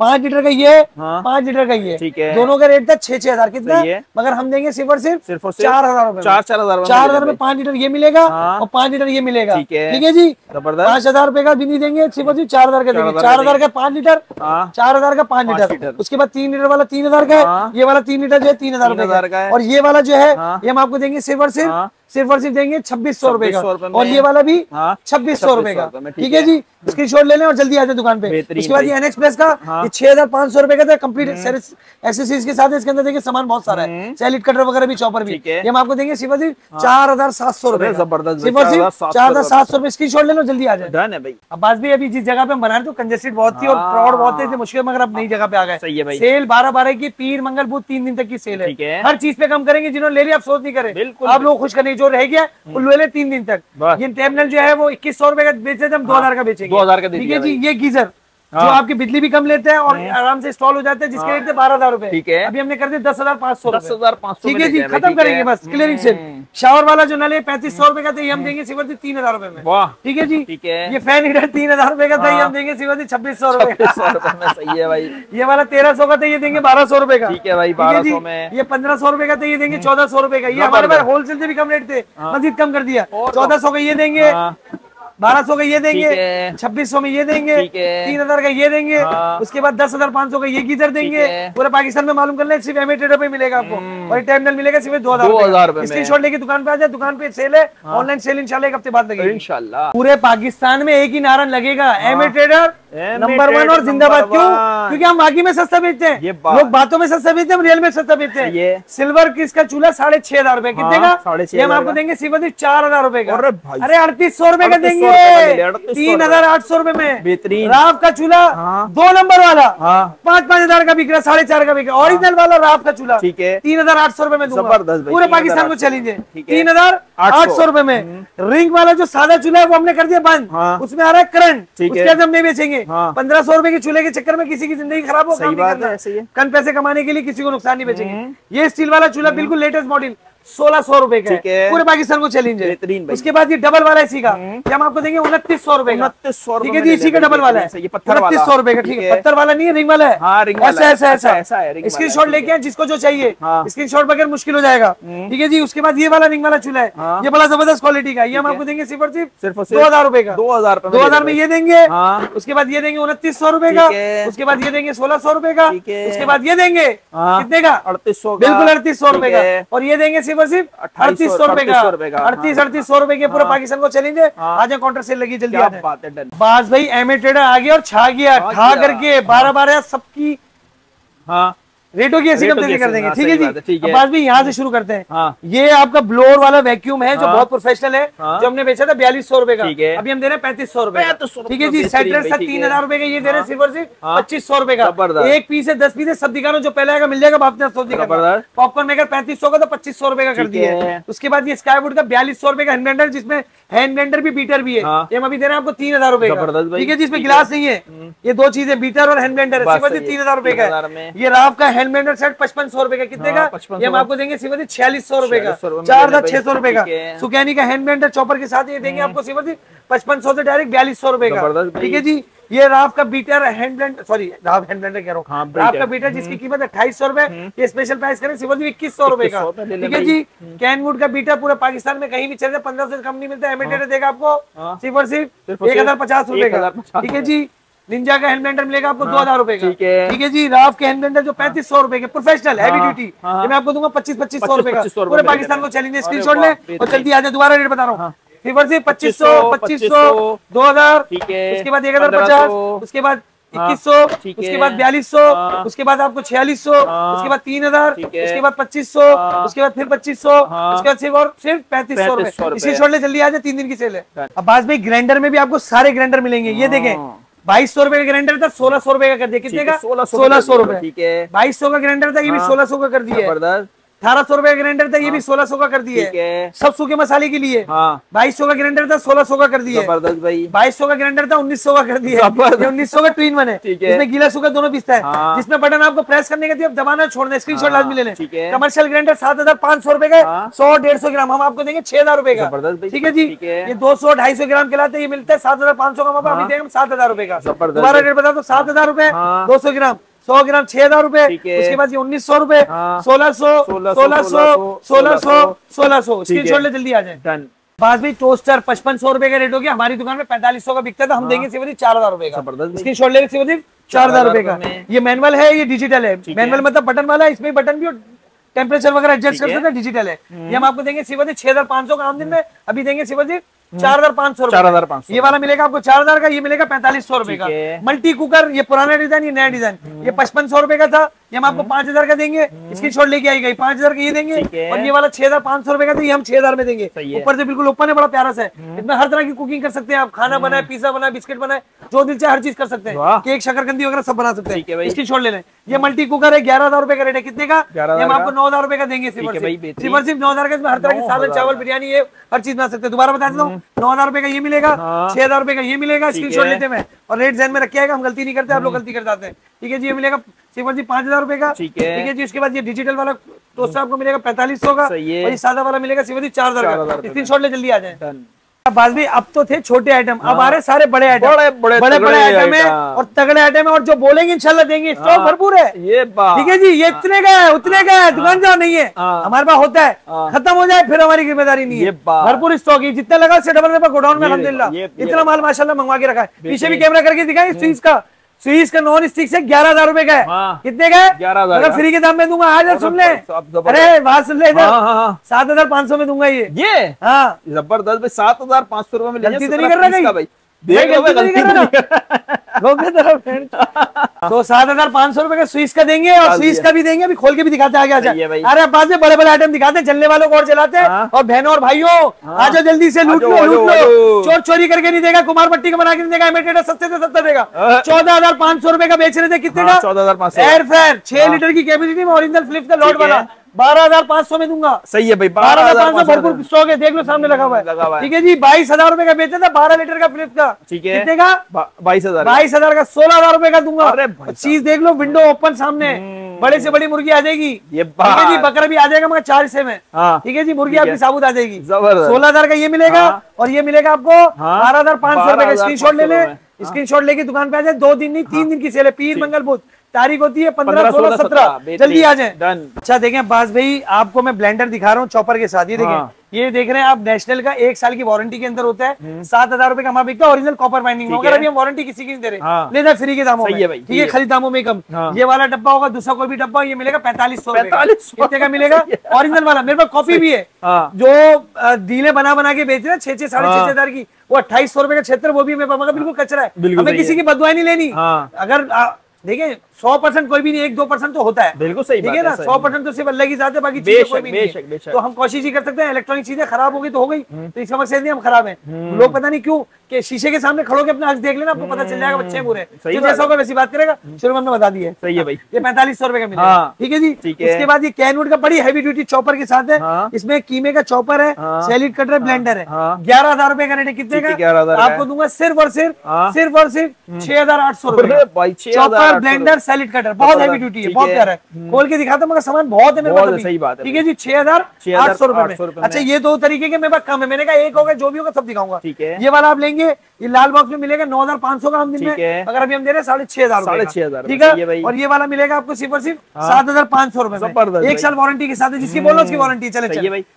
5 लीटर का ये, 5 लीटर का ये, दोनों का रेट था 6-6000, कितना? मगर हम देंगे सिर्फ और सिर्फ 4000 रुपए, 4000 में 5 लीटर ये मिलेगा और 5 लीटर ये मिलेगा, ठीक है जी। 5000 रुपए का भी नहीं देंगे, सिर्फ और सिर्फ 4000 का देंगे। 4000 का 5 लीटर, 4000 का 5 लीटर। उसके बाद 3 लीटर वाला 3000 का है, ये वाला 3 लीटर जो है 3000 रुपए का, और ये वाला जो है ये हम आपको देंगे सिर्फ और सिर्फ देंगे 2600 रुपए का, और ये वाला भी 2600 रुपए का, ठीक है जी। स्क्रीनशॉट ले लें और जल्दी आ जाए दुकान पे। उसके बाद ये एनएक्स प्लस का ये 6500 रुपए का था, कंप्लीट एक्सेसरीज के साथ। इसके अंदर देखिए सामान बहुत सारा है, सैलिड कटर वगैरह भी, चॉपर भी। ये हम आपको देंगे सिर्फ 4700 रुपए, जबरदस्त 4700 रुपए। स्क्रीनशॉट ले लो, जल्दी आ जाए। डन है भाई। अब बात भी अभी जिस जगह पे हम बना रहे तो कंजेस्टेड बहुत थी और क्राउड बहुत थे, मुश्किल, मगर अब नई जगह पे आ गए। सेल 12-12 की, पीर मंगल बुध 3 दिन तक की सेल है। हर चीज पे कम करेंगे, जिन्होंने ले लिया आप सोच नहीं करें, आप लोग खुश करने जो रह गया वो ले 3 दिन तक। ये टैबनल जो है वो 2100 रुपए का बेचे थे, हम 2000 का बेचेंगे, 2000 का, ठीक है जी। ये गीजर जो आपकी बिजली भी कम लेते हैं और आराम से इंस्टॉल हो जाते हैं, जिसके रेट थे 12,000 रुपए। ठीक है, अभी हमने कर दिए 10,500। 10,500। ठीक है जी, खत्म करेंगे बस क्लियरिंग सेल। शावर वाला जो नल है 3500 रुपए का था, ये हम देंगे सिर्फ 3,000 रुपए में। वाह, ठीक है जी। ठीक है, ये फैन हीटर 3,000 रुपए का था, ये हम देंगे सिर्फ 2600 रुपए का। 2600 रुपए में, सही है भाई। ये वाला 1300 का था, ये देंगे 1200 रुपए का। ठीक है भाई, 1200 में। ये 1500 रुपए का था, ये देंगे 1400 रुपए का। ये हमारे पास होलसेल से भी कम रेट थे, मजीद कम कर दिया। 1400 का ये देंगे, 1200 का ये देंगे, 2600 में ये देंगे, 3000 का ये देंगे, उसके बाद 10,500 का ये गीजर देंगे। पूरे पाकिस्तान में मालूम कर ले, सिर्फ एमए ट्रेडर पे मिलेगा आपको, और टर्मिनल मिलेगा सिर्फ 2,000 रुपए। स्क्रीनशॉट लेके दुकान पे आ जाए, दुकान पे सेल है, ऑनलाइन सेल इंशाल्लाह एक हफ्ते बाद लगेगी इंशाल्लाह। पूरे पाकिस्तान में एक ही नारा लगेगा, एमए ट्रेडर नंबर 1 और जिंदाबाद। क्यों? क्योंकि हम बाकी में सस्ता बेचते हैं, लोग बातों में सस्ता बेचते हैं, हम रियल में सस्ता बेचते हैं। ये सिल्वर किसका चूल्हा 6,500 रुपए, कितने का? ये हम आपको देंगे सिर्फ 4,000 रुपए का। अरे 3,800 रुपए का देंगे, 3,800 रुपए में बेहतरीन राफ का चूल्हा 2 नंबर वाला 5,000 का बिक रहा, 4,500 का बिक रहा। ओरिजिनल वाला राफ का चूल्हा 3,800 रुपए में दूंगा, पूरे पाकिस्तान को चैलेंज है। 3,800 रुपए में। रिंग वाला जो सादा चूल्हा है वो हमने कर दिया बंद, उसमें आ रहा है करंट, उसके बाद हम नहीं बेचेंगे। 1,500 रुपए के चूल्हे के चक्कर में किसी की जिंदगी खराब हो, काम नहीं करना। कम पैसे कमाने के लिए किसी को नुकसान नहीं बेचेंगे। ये स्टील वाला चूल्हा बिल्कुल लेटेस्ट मॉडल 1,600 रुपए का है, पूरे पाकिस्तान को चैलेंज है। उसके बाद ये डबल वाला इसी का हम आपको देंगे 2,900 रुपए का। ठीक है जी, इसी का डबल वाला है 2,900 रुपए का। ठीक है, पत्थर वाला नहीं है, रिंग वाला है। ऐसा स्क्रीनशॉट लेके जिसको जो चाहिए, स्क्रीनशॉट बगैर मुश्किल हो जाएगा। ठीक है जी। उसके बाद ये वाला रिंग वाला चूल्हा है, ये बड़ा जबरदस्त क्वालिटी का, ये हम आपको देंगे सिर्फ 2,000 रुपए का। 2,000 में ये देंगे। उसके बाद ये देंगे 2,900 रुपए का। उसके बाद ये देंगे 1,600 रुपए का। उसके बाद ये देंगे कितने का? 3,800, बिल्कुल 3,800 रुपए का। और ये देंगे सिर्फ 3,800 रुपए का। 3,800 रुपए के, पूरे पाकिस्तान को चैलेंज है। आज काउंटर सेल लगी, जल्दी आ जाए। बास भाई एमए ट्रेडर आ गया और छा गया, खा करके 12 सबकी रेटों की ऐसी कम कर देंगे। ठीक है जी। अब बात भी यहाँ से शुरू करते हैं। ये आपका ब्लोअर वाला वैक्यूम है जो बहुत प्रोफेशनल है, जो हमने बेचा था 4,200 रुपए का, अभी हम दे रहे हैं 3,500 रुपए। ठीक है जी। सेटरेस था 3,000 रुपए का, ये दे रहे हैं सिर्फ 2,500 रुपए का। एक पीस है, 10 पीस है, सब दिखाना, जो पहले आएगा मिल जाएगा। पॉपकॉर्न मेकर 3,500 का था, 2,500 रुपए का कर दिया है। उसके बाद ये स्काईवुड का 4,200 रुपए का हैंड ब्लेंडर, जिसमें हैंड ब्लेंडर भी बीटर भी है, ये हम अभी दे रहे हैं आपको 3,000 रुपए का। ठीक है जी। इसमें गिलास नहीं है, ये 2 चीजें, बीटर और हैंड ब्लेंडर, सिर्फ 3,000 रुपए का। ये राफ का हैंड ब्लेंडर सेट 5,500 रुपए का, कितने का? ये हम आपको देंगे सिर्फ 4,600 रुपए का, 4,600 रुपए का। सुकैनी का हैंड ब्लेंडर चॉपर के साथ ये देंगे आपको सिर्फ 5,500 से डायरेक्ट 4,200 रुपए का। ठीक है जी। ये राफ का beater hand blender, sorry Raf hand blender कह रहा हूँ, राफ का बीटर जिसकी कीमत है 2,250 रुपए, ये स्पेशल प्राइस करें सिर्फ 2,100 रुपए का। ठीक है जी। कैनवुड का बीटर पूरे पाकिस्तान में कहीं भी चल रहा है, 1500 से कम नहीं मिलता। एमिटेटर देगा आपको सिर्फ और सिर्फ 1,050 रुपए का। ठीक है जी। निंजा का हैंड ब्लेंडर मिलेगा आपको 2,000 रुपए का। ठीक है जी। राफ के हैंड ब्लेंडर जो 3,500 रुपए के प्रोफेशनल हैवी ड्यूटी, ये मैं आपको दूंगा 2,500 रुपए का। पूरे पाकिस्तान को चैलेंज, स्क्रीनशॉट ले और जल्दी आ जाए। दोबारा रेट बता रहा हूँ, फिर से 2,500, 2,500, 2,000, उसके बाद 1,050, उसके बाद 2,100, उसके बाद 4,200, उसके बाद आपको 4,600, उसके बाद 3,000, उसके बाद 2,500, उसके बाद फिर 2,500, उसके बाद सिर्फ 3,500 रुपए। इसी शॉर्ट ले, जल्दी आ जाए, 3 दिन की सेल है। अब बात भाई ग्राइंडर में भी आपको सारे ग्राइंडर मिलेंगे। ये देखें 2,200 रुपए का ग्राइंडर था, 1,600 रुपए का कर दिया। कितने का? 1,600 रुपए। 2,200 का ग्राइंडर था, ये भी 1,600 का कर दिया। 1,800 रुपए का ग्राइंडर था, ये भी 1,600 का कर दिए। सब सूखे मसाले के लिए 2,200 का ग्राइंडर था, 1,600 का कर दिए। 2,200 का ग्राइंडर था, 1,900 का कर दिया। 1,900 का ट्विन वन है, इसमें गीला सूखा दोनों पिसता है, जिसमें बटन आपको प्रेस करने का दिया, दबाना छोड़ना। स्क्रीनशॉट लाजमी ले लें। कमर्शियल ग्राइंडर 7,500 रुपए का, 100-150 ग्राम, हम आपको देंगे 6,000 रुपए का। ठीक है जी। ये 200-250 ग्राम के लाते, ये मिलता है 7,500 का, अभी देंगे 7,000 रुपए का। दोबारा रेट बता दो, 7,000 रुपए 200 ग्राम, 100 ग्राम 6,000 रुपए। उसके बाद ये 1,900 रुपए, 1,600, 1,600, 1,600, 1,600। स्क्रीनशॉट ले, जल्दी आ जाए। बास भाई टोस्टर 5,500 रुपए का रेट हो गया, हमारी दुकान में 4,500 का बिकता था, हम देंगे सिर्फ 4,000 रुपए का। स्क्रीनशॉट ले, सिर्फ 4,000 रुपए का। ये मैनुअल है, ये डिजिटल है। मैनुअल मतलब बटन वाला है, इसमें बटन भी टेम्परेचर वगैरह एडजस्ट कर सकते हैं, डिजिटल है। ये हम आपको देंगे सिर्फ 6,500 का आमदन में, अभी देंगे सिर्फ 4,500 रुपए। 4,500 ये वाला मिलेगा आपको 4,000 का, ये मिलेगा 4,500 रुपए का। मल्टी कुकर, ये पुराना डिजाइन, ये नया डिजाइन, ये 5,500 रुपए का था, ये हम आपको 5,000 का देंगे। इसकी छोड़ लेके आई गई 5,000 का ये देंगे, और ये वाला 6,500 रुपए का था, ये हम 6,000 में देंगे। ऊपर से बिल्कुल ओपन है, बड़ा प्यारा सा है। इसमें हर तरह की कुकिंग कर सकते हैं आप, खाना बनाए, पिज्जा बनाए, बिस्किट बनाए, जो दिल चाहे हर चीज कर सकते हैं। केक, शकरकंदी वगैरह सब बना सकते हैं। इसकी छोड़ ले लें। ये मल्टी कुकर है, 11,000 रुपए का रेट है। कितने का? ये हम आपको 9,000 रुपए का देंगे। सिर्फ 9,000 का, इसमें हर तरह की सालन, चावल, बिरयानी, ये हर चीज बना सकते हैं। दोबारा बता देता हूँ, 9,000 रुपए का ये मिलेगा, हाँ। 6,000 रुपए का ये मिलेगा, स्क्रीनशॉट है। लेते हैं और रेट ज़हन में रखे आएगा, हम गलती नहीं करते, आप लोग गलती कर जाते हैं। ठीक है जी, ये मिलेगा सिंपल जी 5,000 रुपए का। ठीक है। ठीक है जी, उसके बाद ये डिजिटल वाला टोस्टर आपको मिलेगा 4500 का, सही है। और ये सादा वाला मिलेगा सिंपल जी 4,000 का। स्क्रीनशॉट ले जल्दी आ जाए। डन। बात भी अब तो थे छोटे आइटम, अब आ रहे सारे बड़े आइटम, बड़े आइटम है और तगड़े आइटम है, और जो बोलेंगे इंशाल्लाह देंगे, स्टॉक भरपूर है। ये बात ठीक है जी, ये इतने का है, उतने का है, दुकान जाओ नहीं है, हमारे पास होता है, खत्म हो जाए फिर हमारी जिम्मेदारी नहीं है। भरपूर स्टॉक है, जितना लगा उससे डबल गोडाउन में अल्हम्दुलिल्लाह इतना माल माशाल्लाह मंगवा के रखा है। पीछे भी कैमरा करके दिखाएं, स्वीज का नॉन स्टिक से 11,000 रुपए का है। कितने का है? 11,000 अगर फ्री के दाम में दूंगा, आज सुन ले, अरे बात सुन ले इधर, 7,500 में दूंगा ये। हाँ जबरदस्त भाई, 7,500 रुपए में गलती तो नहीं कर रहा भाई, देख लो, गलती नहीं कर रहा। तो 7,500 रुपए का स्विस का देंगे, और स्विस का भी देंगे, अभी खोल के भी दिखाते हैं आगे आजा। अरे बाद में बड़े बड़े आइटम दिखाते हैं, चलने वालों को और चलाते हैं, और बहनों और भाइयों आ जाओ जल्दी से, लूट लो, चोर चोरी करके नहीं देगा, कुमार पट्टी का बना के नहीं देगा, इमिटेटर सस्ते से सस्ता देगा। 14,500 रुपए का बेच रहे थे, कितने का? 14,500 एयर फ्रायर 6 लीटर की कैपेसिटी में, ओरिजिनल फ्लिप का लोड वाला 12,500 में दूंगा। सही है भाई, 12,500 भरपूर स्टॉक है, देख लो सामने लगा हुआ है। ठीक है जी, 22,000 रुपए का बेचा था 12 लीटर का फ्लिप का। ठीक है, कितने का? 22,000 का, 16,000 रुपए का दूंगा। चीज देख लो, विंडो ओपन सामने, बड़े से बड़ी मुर्गी आ जाएगी। ये ठीक है जी, बकरा भी आ जाएगा मगर 4 हिस्से में। ठीक है जी, मुर्गी आपकी साबुत आ जाएगी। 16,000 का ये मिलेगा, और ये मिलेगा आपको 12,500 रुपए का। स्क्रीनशॉट ले ले, स्क्रीनशॉट लेके दुकान पे आ जाए। 2 दिन नहीं 3 दिन की सेल है, पीर मंगल बुध, तारीख होती है 15, 16, 17, जल्दी आ जाए। अच्छा देखें अब्बास भाई, आपको मैं ब्लेंडर दिखा रहा हूँ चॉपर के साथ, ये देखें, ये देख रहे हैं आप, नेशनल का 1 साल की वारंटी के अंदर होता है। 7,000 रुपए का हमारा बिकता है, ओरिजिनल कॉपर बाइंडिंग में। अगर अभी हम वारंटी किसी की नहीं दे रहे, ले जाए फ्री के दामों में, ठीक है, खरीद दामों में कम। ये वाला डब्बा होगा, दूसरा कोई भी डब्बा, ये मिलेगा 4500 कितने का मिलेगा? ओरिजिनल वाला, मेरे पास कॉपी भी है, जो डीले बना बना के बेच रहे हैं 6,600 साढ़े 6,000 की, वो 2,800 रुपए का क्षेत्र, वो भी मेरे पास बिल्कुल कचरा है। हमें किसी की बददुआएं नहीं लेनी। अगर देखिए 100% कोई भी नहीं, 1-2% तो होता है, बिल्कुल सही ठीक है ना। 100% तो सिर्फ अल्लाह की जात है, बाकी चीजें कोई भी नहीं है। तो हम कोशिश ही कर सकते हैं, इलेक्ट्रॉनिक चीजें खराब हो गई तो हो गई, तो इसका मकसद नहीं हम खराब हैं। लोग पता नहीं क्यों कि शीशे के सामने खड़ो के अपना अक्स देख लेना, आपको पता चल जाएगा बच्चे बुरे, जो जैसा होगा वैसी बात करेगा। शुरू में हमने बता दी है। सही है भाई, ये 4500 रुपए का मिलेगा। ठीक है जी। इसके बाद ये कैनवुड का बड़ी हैवी ड्यूटी चॉपर के साथ है, इसमें कीमे का चॉपर है, सैलिड कटर, ब्लेंडर है। 11,000 रुपए का रेट है। कितने का? आपको दूंगा सिर्फ और सिर्फ 6,800 रुपए। चॉपर, ब्लेंडर, सैलिड कटर, बहुत हैवी ड्यूटी है, बहुत प्यारा है। खोल के दिखाता हूँ मगर सामान बहुत है मेरे पास। सही बात है। ठीक है जी, 6,800 रुपए में। अच्छा ये 2 तरीके के मेरे पास कम है, मैंने कहा एक होगा, जो भी होगा सब दिखाऊंगा। ठीक है, ये वाला आप लेंगे, ये लाल बॉक्स में मिलेगा 9,500 का हम दिन में, अगर अभी हम दे रहे हैं 6,500। ठीक है, और ये वाला मिलेगा आपको सिर्फ और सिर्फ 7,500 रुपए में। 1 साल वारंटी के साथ है, जिसकी बोलो उसकी वारंटी। चले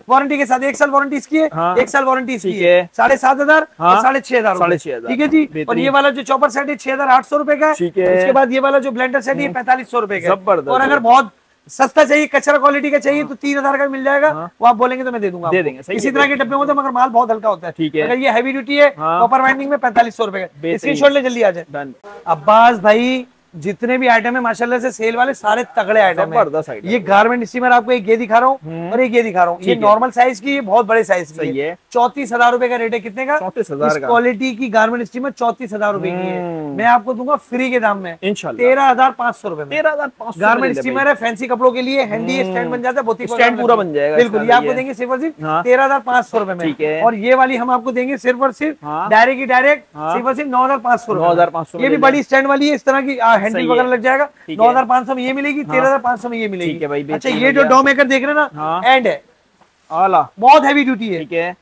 वारंटी के साथ 1 साल वारंटी इसकी है, 1 साल वारंटी इसकी है। 7,500 और 6,500। ठीक है जी। और ये वाला जो चॉपर सेट है 6,800 रुपए का। उसके बाद ये वाला जो ब्लेंडर सेट है 4,500 रुपए का। और अगर बहुत सस्ता चाहिए, कचरा क्वालिटी का चाहिए, तो 3,000 का मिल जाएगा। वो आप बोलेंगे तो मैं दे दूंगा, दे देंगे। इसी तरह के डब्बे होते हैं मगर माल बहुत हल्का होता है। ठीक है, अगर ये हैवी ड्यूटी है, कॉपर बाइंडिंग में 4,500 रुपए का। स्क्रीनशॉट ले जल्दी आ जाए। अब्बास भाई, जितने भी आइटम है माशाल्लाह से सेल वाले सारे तगड़े आइटम है। ये गारमेंट स्टीमर आपको एक ये दिखा रहा हूँ और एक ये दिखा रहा हूँ। ये नॉर्मल साइज की, ये बहुत बड़े साइज की है। 34,000 रुपए का रेट है। कितने का? 34,000 का। क्वालिटी की गारमेंट स्टीमर 34,000 रुपए की है। मैं आपको दूंगा फ्री के दाम में, 13,500 रुपए में। 13,500 गारमेंट स्टीमर है, फैंसी कपड़ों के लिए, हैंडी स्टैंड बन जाता है, स्टैंड पूरा बन जाएगा। बिल्कुल, ये आपको देंगे सिर्फ और सिर्फ 13,500 रुपए में। और ये वाली हम आपको देंगे सिर्फ और सिर्फ डायरेक्ट सिर्फ और सिर्फ 9,500। ये भी बड़ी स्टैंड वाली है, इस तरह की हैंडल वगैरह लग जाएगा। 9,500 में ये मिलेगी, 13,500 में ये मिलेगी। अच्छा ये जो डो मेकर देख रहे हैं ना, एंड है, बहुत हैवी ड्यूटी है। ठीक है,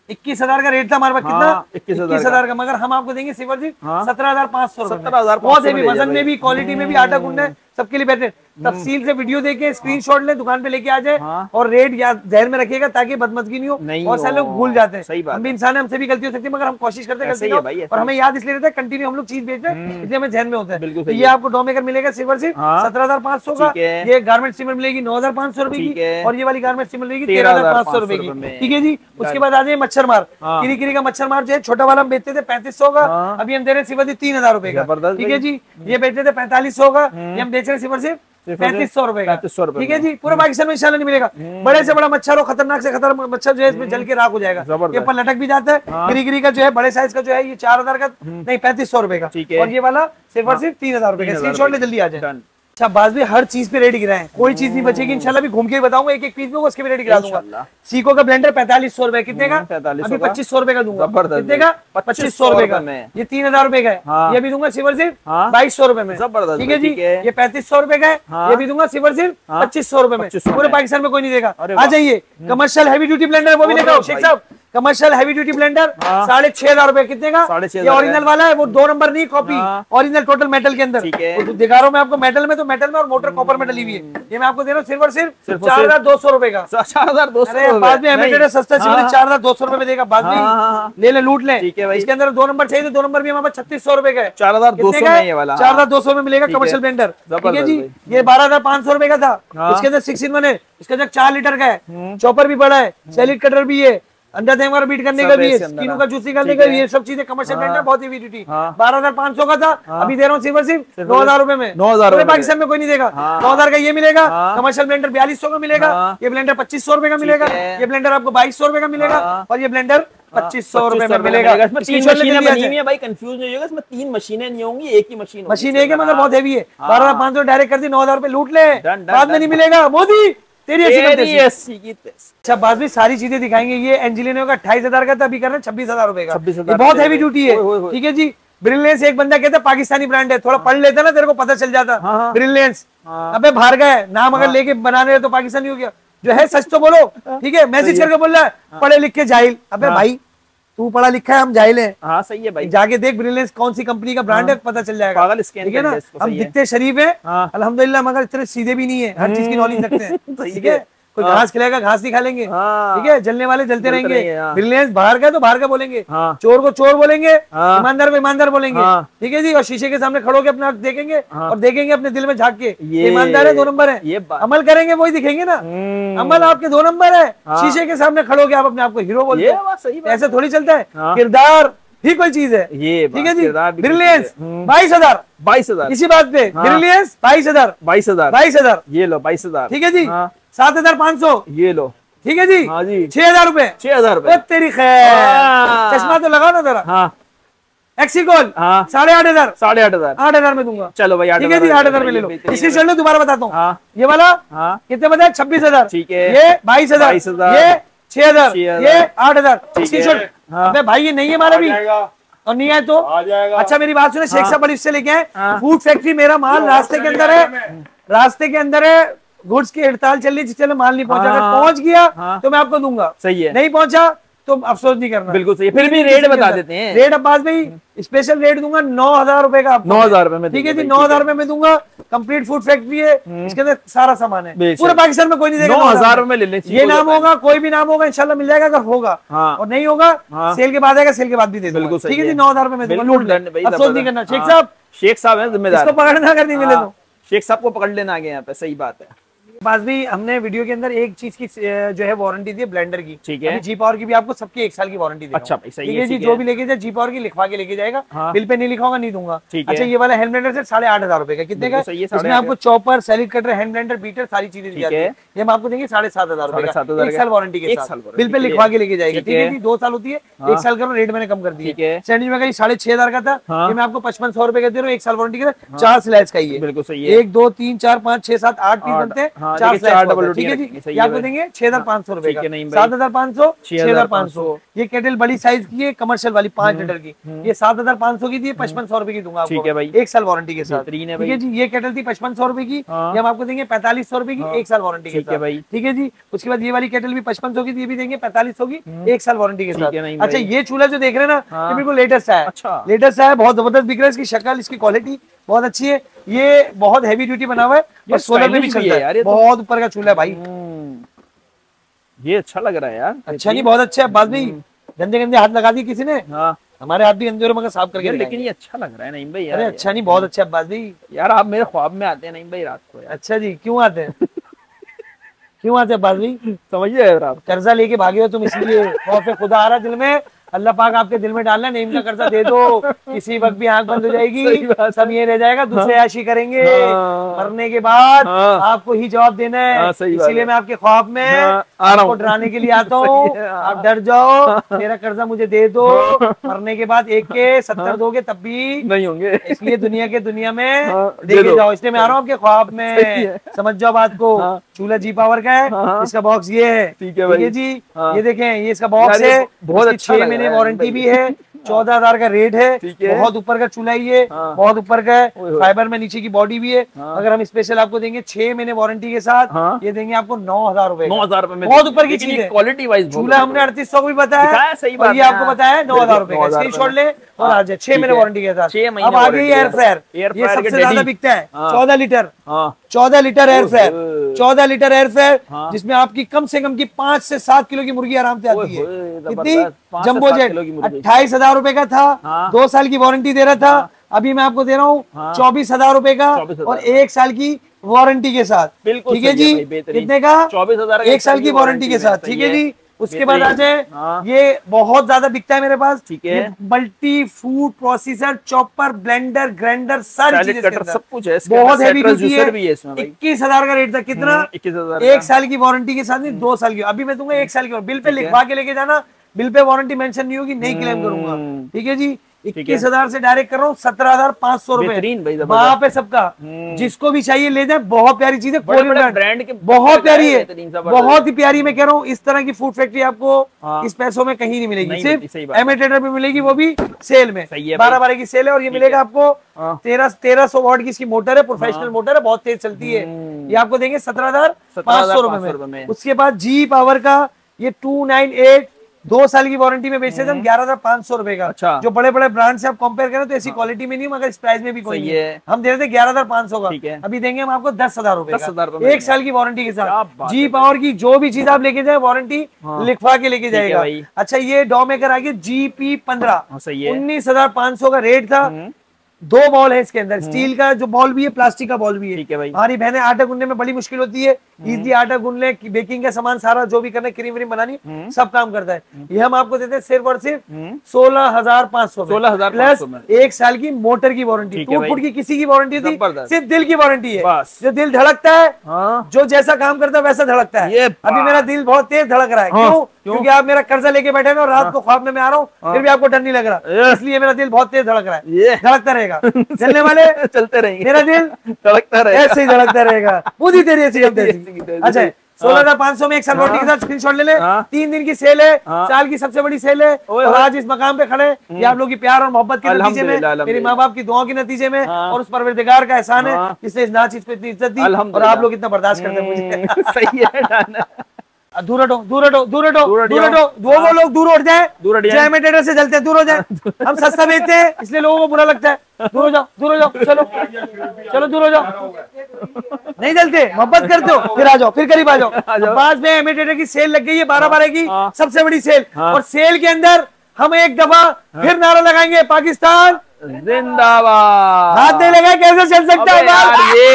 21,000 का रेट था हमारे पास। कितना? 21,000 का, मगर हम आपको देंगे सिर्फ 17,500। 17,000 बहुत हैवी, वजन में भी, क्वालिटी में भी, आटा गुंडा है, सबके लिए बेहतर। तफसील से वीडियो देखे, स्क्रीनशॉट ले, दुकान पे लेके आ जाए। और रेट याद ध्यान में रखिएगा ताकि बदमजगी नहीं हो। बहुत सारे लोग भूल जाते हैं, सही बात, हम भी इंसान है, हमसे भी गलती हो सकती है, मगर हम कोशिश करते हैं गलती, और हमें याद इसलिए रहता है कंटिन्यू हम लोग चीज बेच रहे हैं, इसलिए हमें ध्यान में होता है। ये आपको डो मेकर मिलेगा सिर्फ 17,500 का। ये गारमेंट स्टीमर मिलेगी 9,500 रुपए की, और ये वाली गारमेंट स्टीमर मिलेगी 13,500 रुपए की। ठीक है जी। उसके बाद आ जाए मच्छर मार, किरी का मच्छर मार जो है, छोटा वाला हम बेचते थे 3,500 का, अभी हम दे रहे सिर्फ 3,000 रुपए का। ठीक है जी। ये बेचते थे 4,500 का, ये हम बेच रहे सिर्फ 3,500 रुपए का। ठीक है जी। पूरे पाकिस्तान में इंशाल्लाह नहीं मिलेगा। बड़े से बड़ा मच्छर हो, खतरनाक से खतरनाक मच्छर जो है इसमें जल के राख हो जाएगा। ये ऊपर लटक भी जाता है। गिरी का जो है बड़े साइज का जो है, ये 4,000 का नहीं 3,500 रुपए का। और ये वाला सिर्फ और सिर्फ 3,000 रुपए का। स्क्रीनशॉट ले जल्दी आ जाए। अच्छा बाज भी हर चीज पे रेट गिरा है, कोई चीज नहीं बचेगी इंशाल्लाह। भी घूम के बताऊंगा एक एक पीस में, उसके भी रेट गिरा दूंगा। सीको का ब्लेंडर 4500 रुपए, कितने का? अभी 2500 रुपए का दूंगा। कितने का? 2500 रुपए का। ये 3000 रुपए का है, ये भी दूंगा सिर्फ 2200 रुपए में। ठीक है जी। ये 3500 रुपए का है, ये भी दूंगा सिर्फ 2500 रुपए में। पूरे पाकिस्तान में कोई नहीं देगा। आ जाइए कमर्शियल हैवी ड्यूटी ब्लेंडर, वो भी लेकर आओ शेख साहब। कमर्शियल हैवी ड्यूटी ब्लेंडर 6500 रुपए, कितने का? ये ओरिजिनल वाला है, वो 2 नंबर नहीं, कॉपी ओरिजिनल टोटल मेटल के अंदर। दिखा रहा हूँ मैं आपको मेटल में, तो मेटल में और मोटर कॉपर में डली हुई है। ये मैं आपको दे रहा हूँ सिर्फ और सिर्फ 4200 रुपए का। 4200 बाद में एमिटेड सस्ता 4200 रुपए में देगा। बाद में ले ले लूट ले। इसके अंदर 2 नंबर चाहिए तो 2 नंबर भी हमारे 3600 रुपए का है। 4200 में मिलेगा कमर्शियल ब्लेंडर। ठीक है जी। ये 12500 रुपए का था। इसके अंदर 6 in 1 है, इसके अंदर 4 लीटर का है, चॉपर भी बड़ा है, सैलिड कटर भी है, अंडा देंगे बीट करने का भी है, स्किनों का जूस निकालने का भी है, सब चीजें कमर्शियल ब्लेंडर बहुत ही ड्यूटी। 12500 का था, अभी दे रहा हूँ सिर्फ 9000 रुपए में। 9000 पाकिस्तान में कोई नहीं देगा। 9000 का ये मिलेगा। कमर्शियल ब्लेंडर 4200 का मिलेगा। ये ब्लेंडर 2500 रुपए का मिलेगा। ये ब्लेंडर आपको 2200 रुपए का मिलेगा। और ये ब्लेंडर 2500 रुपए में मिलेगा। इसमें 3 मशीनें बनी हुई है भाई, कंफ्यूज नहीं होगा। इसमें 3 मशीनें नहीं होंगी, एक ही मशीन एक है, मगर बहुत हैवी है। 12500 डायरेक्ट कर दी, 9000 रुपए लूट ले, बाद में नहीं मिलेगा। मोदी तेरी ऐसी की। अच्छा बात भी सारी चीजें दिखाएंगे। ये एंजिलिनो का 28000 का था, अभी कर रहे हैं 26000 रुपए का। ये बहुत हैवी ड्यूटी है। ठीक है जी। ब्रिलियंस एक बंदा कहता है पाकिस्तानी ब्रांड है, थोड़ा पढ़ लेता ना, तेरे को पता चल जाता। ब्रिलियंस अबे बाहर गए नाम अगर लेके बना रहे तो पाकिस्तानी हो गया। जो है सच तो बोलो। ठीक है, मैसेज करके बोल रहा है पढ़े लिखे जाहिल। अबे भाई तू पढ़ा लिखा है, हम जाहिल हैं। हाँ सही है भाई, जाके देख ब्रिलियंस कौन सी कंपनी का ब्रांड है, पता चल जाएगा। ठीक है ना। हम दिखते शरीफ है अल्हम्दुलिल्लाह, मगर इतने सीधे भी नहीं है, हर चीज की नॉलेज रखते हैं। ठीक है, कोई घास खिलाएगा घास नहीं खा लेंगे। ठीक है, जलने वाले जलते रहेंगे। ब्रिलियंस बाहर का तो बाहर का बोलेंगे, चोर को चोर बोलेंगे, ईमानदार को ईमानदार बोलेंगे। ठीक है जी। और शीशे के सामने खड़ो के अपना देखेंगे और देखेंगे अपने दिल में झांक के, ईमानदार है 2 नंबर है, अमल करेंगे वही दिखेंगे ना। अमल आपके 2 नंबर है, शीशे के सामने खड़ो के आप अपने आप को हीरो बोलते हैं। ऐसे थोड़ी चलता है, किरदार ही कोई चीज है। ठीक है जी। ब्रिलियंस 22000 इसी बात पे। ब्रिलियंस 22000 ये लो 22000। ठीक है जी। 7500 ये लो। ठीक है जी। हाँ जी। 6000 रुपए 6000 रुपए तेरी खैर। चश्मा तो लगाओ ना जरा। हाँ। एक्सीकोल 8500 8,500 में दूंगा। चलो भाई 8,000। ठीक है जी, 8,000 में ले लो। इसी चल लो, दोबारा बताता हूँ। ये वाला कितने बताया? 26,000। ठीक है। ये 22,000, ये 6,000, ये 8,000। अबे भाई ये नहीं है हमारा भी, और नहीं आए तो अच्छा मेरी बात सुने शेख साहब, बड़ी इससे लेके आए फूड फैक्ट्री। मेरा माल रास्ते के अंदर है, रास्ते के अंदर है। गुड्स की हड़ताल चल रही, चलो माल नहीं पहुंचा। अगर पहुंच गया तो मैं आपको दूंगा। सही है। नहीं पहुंचा तो अफसोस नहीं करना। बिल्कुल सही है। फिर भी रेट बता देते हैं। रेट अब्बास भाई स्पेशल रेट दूंगा 9000 रुपए का। 9000 रुपए में। ठीक है जी, 9000 रुपए में दूंगा। कंप्लीट फूड फैक्ट्री है, इसके अंदर सारा सामान है। पूरे पाकिस्तान में कोई नहीं देगा। 9000 रुपए में ले लें। ये नाम होगा, कोई भी नाम होगा इंशाल्लाह मिल जाएगा। अगर होगा और नहीं होगा सेल के बाद आएगा, सेल के बाद भी दे दूंगा। ठीक है जी, 9000 रुपए में दूंगा। अफसोस नहीं करना। शेख साहब है जिम्मेदार, इसको पकड़ना अगर नहीं मिले तो। शेख साहब को पकड़ लेना आगे यहाँ पे। सही बात है। पास भी हमने वीडियो के अंदर एक चीज की जो है वारंटी दी है ब्लेंडर की। ठीक है। जी पावर की भी आपको सबकी 1 साल की वारंटी दी। अच्छा सही है जी। जो भी लेके जाए जी पावर की लिखवा के लेके जाएगा। बिल पे नहीं लिखा होगा नहीं दूंगा। अच्छा ये वाला हैंड ब्लेंडर से 8,500 रुपए का। कितने का? इसमें आपको chopper, salad cutter, hand blender, beater सारी चीजें दी जाती है। ये हम आपको देंगे 7,500 रुपए का, 1 साल वारंटी के साथ। बिल पे लिखवा के लेके जाएगा। ठीक है जी। 2 साल होती है, 1 साल का रेट मैंने कम कर दिया। सैंडविच में 6,500 का था, ये मैं आपको 5500 रुपए का दे रहा हूँ। 1 साल वारंटी के साथ 4 स्लैब्स का ही है। बिल्कुल सही है। 1 2 3 4 5 6 7 8 पीस बनते हैं, 4 स्लैब्स। ठीक है जी। आपको देंगे 6,500 रुपए का। 7,500 6,500। ये केटल बड़ी साइज की है, कमर्शियल वाली 5 लीटर की। ये 7,500 की थी, 5500 रुपए की दूंगा। ठीक है भाई, 1 साल वारंटी के साथ। ठीक है जी। ये केटल थी 5500 रुपए की, ये हम आपको देंगे 4500 रुपए की, 1 साल वारंटी के साथ। ठीक है जी। उसके बाद ये वाली केटल भी 5500 की, ये भी देंगे 4500 की, 1 साल वारंटी के साथ। अच्छा ये चूल्हा जो देख रहे हैं ना, ये बिल्कुल लेटेस्ट है। अच्छा लेटेस्ट है, बहुत जबरदस्त बिक रहा है। इसकी शक्ल, इसकी क्वालिटी बहुत अच्छी है। ये बहुत हैवी ड्यूटी बना हुआ है और सोलर में भी चलता है। बहुत ऊपर का चूल्हा है भाई। ये अच्छा लग रहा है यार। अच्छा नहीं, बहुत अच्छा है। बाद में गंदे गंदे हाथ लगा दिए किसी ने। हाँ हमारे हाथ भी गंदे हो, मगर साफ करके। लेकिन ये अच्छा लग रहा है नईम भाई। अरे अच्छा नहीं, बहुत अच्छा है बात भाई। यार आप मेरे ख्वाब में आते हैं नईम भाई रात को। अच्छा जी, क्यों आते हैं? क्यों आते हैं बात भाई? समझिए आप कर्जा लेके भागे हो तुम, इसलिए खौफ खुदा आ रहा दिल में। अल्लाह पाक आपके दिल में डालना, नेम का कर्जा दे दो, किसी वक्त भी आंख बंद हो जाएगी, सब ये रह जाएगा, दूसरे याशी करेंगे, मरने के बाद आपको ही जवाब देना है। इसीलिए मैं आपके ख्वाब में आपको डराने के लिए आता हूँ, आप डर जाओ, मेरा कर्जा मुझे दे दो, मरने के बाद एक के 70 दोगे तब भी नहीं होंगे, इसलिए दुनिया में देखे जाओ, इसलिए मैं आ रहा हूँ आपके ख्वाब में, समझ जाओ बात को। चूल्हा जी पावर का है, इसका बॉक्स ये है, ठीक है जी, ये देखें, ये इसका बॉक्स है, बहुत अच्छा, 6 महीने वारंटी भी है, 14,000 का रेट है, बहुत ऊपर का चूल्हा ये, बहुत ऊपर का है, फाइबर में नीचे की बॉडी भी है। अगर हम स्पेशल आपको देंगे 6 महीने वारंटी के साथ, ये देंगे आपको 9,000 रुपए, 9,000 रुपए में, बहुत ऊपर की चीज है, क्वालिटी वाइज। चूल्हा हमने 3800 को भी बताया, सही बात, ये आपको बताया 9,000 रुपए का, स्क्रीनशॉट ले और आ जाए, 6 महीने वारंटी के साथ। अब आ गई एयर फ्रायर, ये सबसे ज्यादा बिकता है, 14 litre, 14 litre air fryer, 14 litre air fryer, जिसमें आपकी कम से कम की 5 से 7 किलो की मुर्गी आराम से आती है। कितनी? जंबो जेट 28,000 रुपए का था, 2 साल की वारंटी दे रहा था, अभी मैं आपको दे रहा हूँ 24,000 रुपए का और 1 साल की वारंटी के साथ, ठीक है जी। कितने का? 24,000, 1 साल की वारंटी के साथ, ठीक है जी। उसके बाद आ जाए, ये बहुत ज्यादा बिकता है मेरे पास, ठीक है, multi food processor, chopper, blender, grinder, सारी चीजें, सब कुछ है, बहुत हैवी ड्यूटी है। 21,000 का रेट था, कितना? 21,000, 1 साल की वारंटी के साथ, नहीं 2 साल की, अभी मैं दूंगा 1 साल की, बिल पे लिखवा के लेके जाना, बिल पे वारंटी मेंशन नहीं होगी, नहीं क्लेम करूंगा, ठीक है जी। 21,000 से डायरेक्ट कर रहा हूँ 17,500 रुपए, वहां पे सबका, जिसको भी चाहिए ले जाए, बहुत प्यारी चीज है, ब्रांड के, बहुत प्यारी है, बहुत ही प्यारी, मैं कह रहा हूँ इस तरह की फूड फैक्ट्री आपको इस पैसों में कहीं नहीं मिलेगी, सिर्फ एमए ट्रेडर में मिलेगी, वो भी सेल में, 12 की सेल है, और ये मिलेगा आपको 1300 वॉट की इसकी मोटर है, प्रोफेशनल मोटर है, बहुत तेज चलती है, ये आपको देंगे 17,500 रुपए में। उसके बाद जी पावर का ये 298, 2 साल की वारंटी में बेचते थे हम 11,500 रुपए का। अच्छा। जो बड़े बड़े ब्रांड से आप कंपेयर करें तो ऐसी क्वालिटी में नहीं, मगर इस प्राइस में भी कोई नहीं है, हम दे रहे थे 11,500 का, अभी देंगे हम आपको 10,000 रुपए का, 1 साल की वारंटी के साथ। जी पावर की जो भी चीज आप लेके जाए वारंटी लिखवा के लेके जाएगा। अच्छा, ये डॉ मेकर आ गया GP15, 19,500 का रेट था, 2 बॉल है इसके अंदर, स्टील का जो बॉल भी है, प्लास्टिक का बॉल भी है, ठीक है भाई। हमारी बहनें आटा गूंदने में बड़ी मुश्किल होती है, इजी आटा गूंद ले, बेकिंग का सामान सारा जो भी करना, क्रीम व्रीम बनानी, सब काम करता है। ये हम आपको देते हैं सिर्फ और सिर्फ 16,500 प्लस 1 साल की मोटर की वारंटी, टूट फूट की किसी की वारंटी थी, सिर्फ दिल की वारंटी है, जो दिल धड़कता है, जो जैसा काम करता है वैसा धड़कता है। अभी मेरा दिल बहुत तेज धड़क रहा है, क्यों? क्योंकि आप मेरा कर्जा लेके बैठे हैं और रात को ख्वाब में मैं आ रहा हूँ, फिर भी आपको डर नहीं लग रहा, इसलिए मेरा दिल बहुत तेज धड़क रहा है, धड़कता रहेगा, चलने वाले चलते रहेंगे, मेरा दिल धड़कता रहेगा, ऐसे ही धड़कता रहेगा, पूरी तेरी ऐसी। अच्छा, 16,500 में 1 साल वारंटी के साथ, स्क्रीनशॉट ले ले, 3 दिन की सेल है, साल की सबसे बड़ी सेल है, और आज इस मकाम पे खड़े ये आप लोग की प्यार और मोहब्बत के नतीजे में, मेरे माँ बाप की दुआओं के नतीजे में, और उस परवरदिगार का एहसान है जिसने इस नाचीज पे इतनी इज्जत दी, और आप लोग इतना बर्दाश्त करते हैं मुझे। सही है, दूर हटो, दूर हटो, दूर हटो, दूर हटो, वो लोग दूर हट जाए, जय मेटेटर से जलते हैं, दूर हो जाए, हम सस्ता बेचते हैं इसलिए लोगों को बुरा लगता है, दूर हो जाओ, दूर हो जाओ, चलो चलो दूर हो जाओ, नहीं जलते, मोहब्बत करते हो, फिर आ जाओ, फिर करीब आ जाओ। पास में एमिटेटर की सेल लग गई है, 12 की सबसे बड़ी सेल, और सेल के अंदर हम एक दफा फिर नारा लगाएंगे, पाकिस्तान जिंदाबाद। हाथ नहीं लगाए कैसे चल सकता है ये,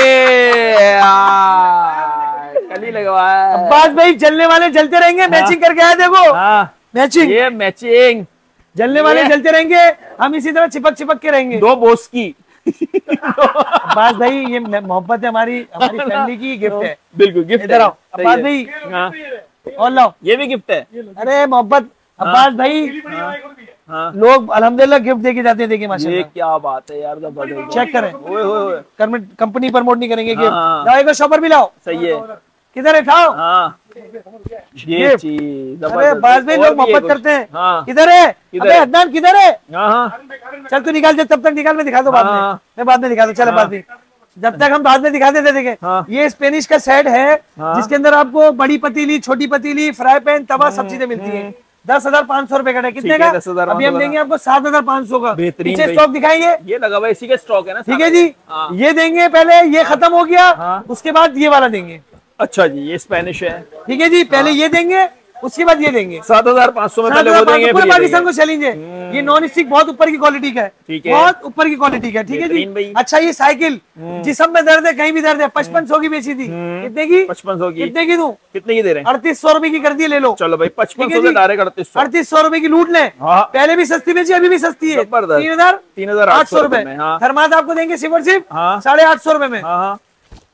कली लगवाया अब्बास भाई, जलने वाले जलते रहेंगे, मैचिंग करके आए देखो, मैचिंग, ये मैचिंग, जलने वाले जलते रहेंगे, हम इसी तरह चिपक चिपक के रहेंगे, 2 बोस की। अब्बास भाई, ये मोहब्बत है हमारी फैमिली की गिफ्ट है, बिल्कुल गिफ्ट। इधर आओ अब्बास भाई, और लाओ, ये भी गिफ्ट है, अरे मोहब्बत अब्बास भाई, लोग अल्हम्दुलिल्लाह गिफ्ट देके जाते हैं, देखिए माशाल्लाह, ये क्या बात है यार, चेक करें, कंपनी प्रमोट नहीं करेंगे, गिफ्ट लाओ, एक शॉपर भी लाओ, सही है, किधर है खाओ, ये चीज, अरे बाज भाई लोग मोहब्बत करते हैं, किधर है, अबे अदनान किधर है, चल तू निकाल, तब तक निकाल, मैं दिखा दो बाद में, मैं बाद में दिखा दो, चल बाद में, जब तक हम बाद में दिखा देते, देखें ये स्पेनिश का सेट है, जिसके अंदर आपको बड़ी पतीली, छोटी पतीली, फ्राई पैन, तवा, सब चीजें मिलती है, 10,500 रुपए का, कितने का? अभी हम देंगे आपको 7,500 का, पीछे स्टॉक दिखाएंगे, ये लगा हुआ इसी का स्टॉक है ना, ठीक है जी, ये देंगे, पहले ये खत्म हो गया, उसके बाद ये वाला देंगे। अच्छा जी, ये स्पेनिश है, ठीक है जी, पहले ये देंगे, उसके बाद ये देंगे 7,500 में पहले वो देंगे, पूरे फिर ये पाकिस्तान को देंगे। चलेंगे। ये नॉन स्टिक बहुत ऊपर की क्वालिटी का है, ठीक है। बहुत ऊपर की क्वालिटी का, ठीक है जी। बेहतरीन भाई। अच्छा ये साइकिल जिसम में दर्द है कहीं भी दर्द है, 5500 की बेची थी, कितने की? 5500 की। कितने की दूं? कितने की दे रहे हैं? 3800 रुपए की कर दी, ले लो। चलो भाई, 5500 से डायरेक्ट 3800। 3800 रुपए की लूट लें। हाँ। पहले भी सस्ती बेची, अभी भी सस्ती है, जबरदस्त। 3800 रुपए में। हाँ। थर्मास आपको देंगे सिर्फ और सिर्फ हाँ। 850 रुपए में। हाँ हाँ,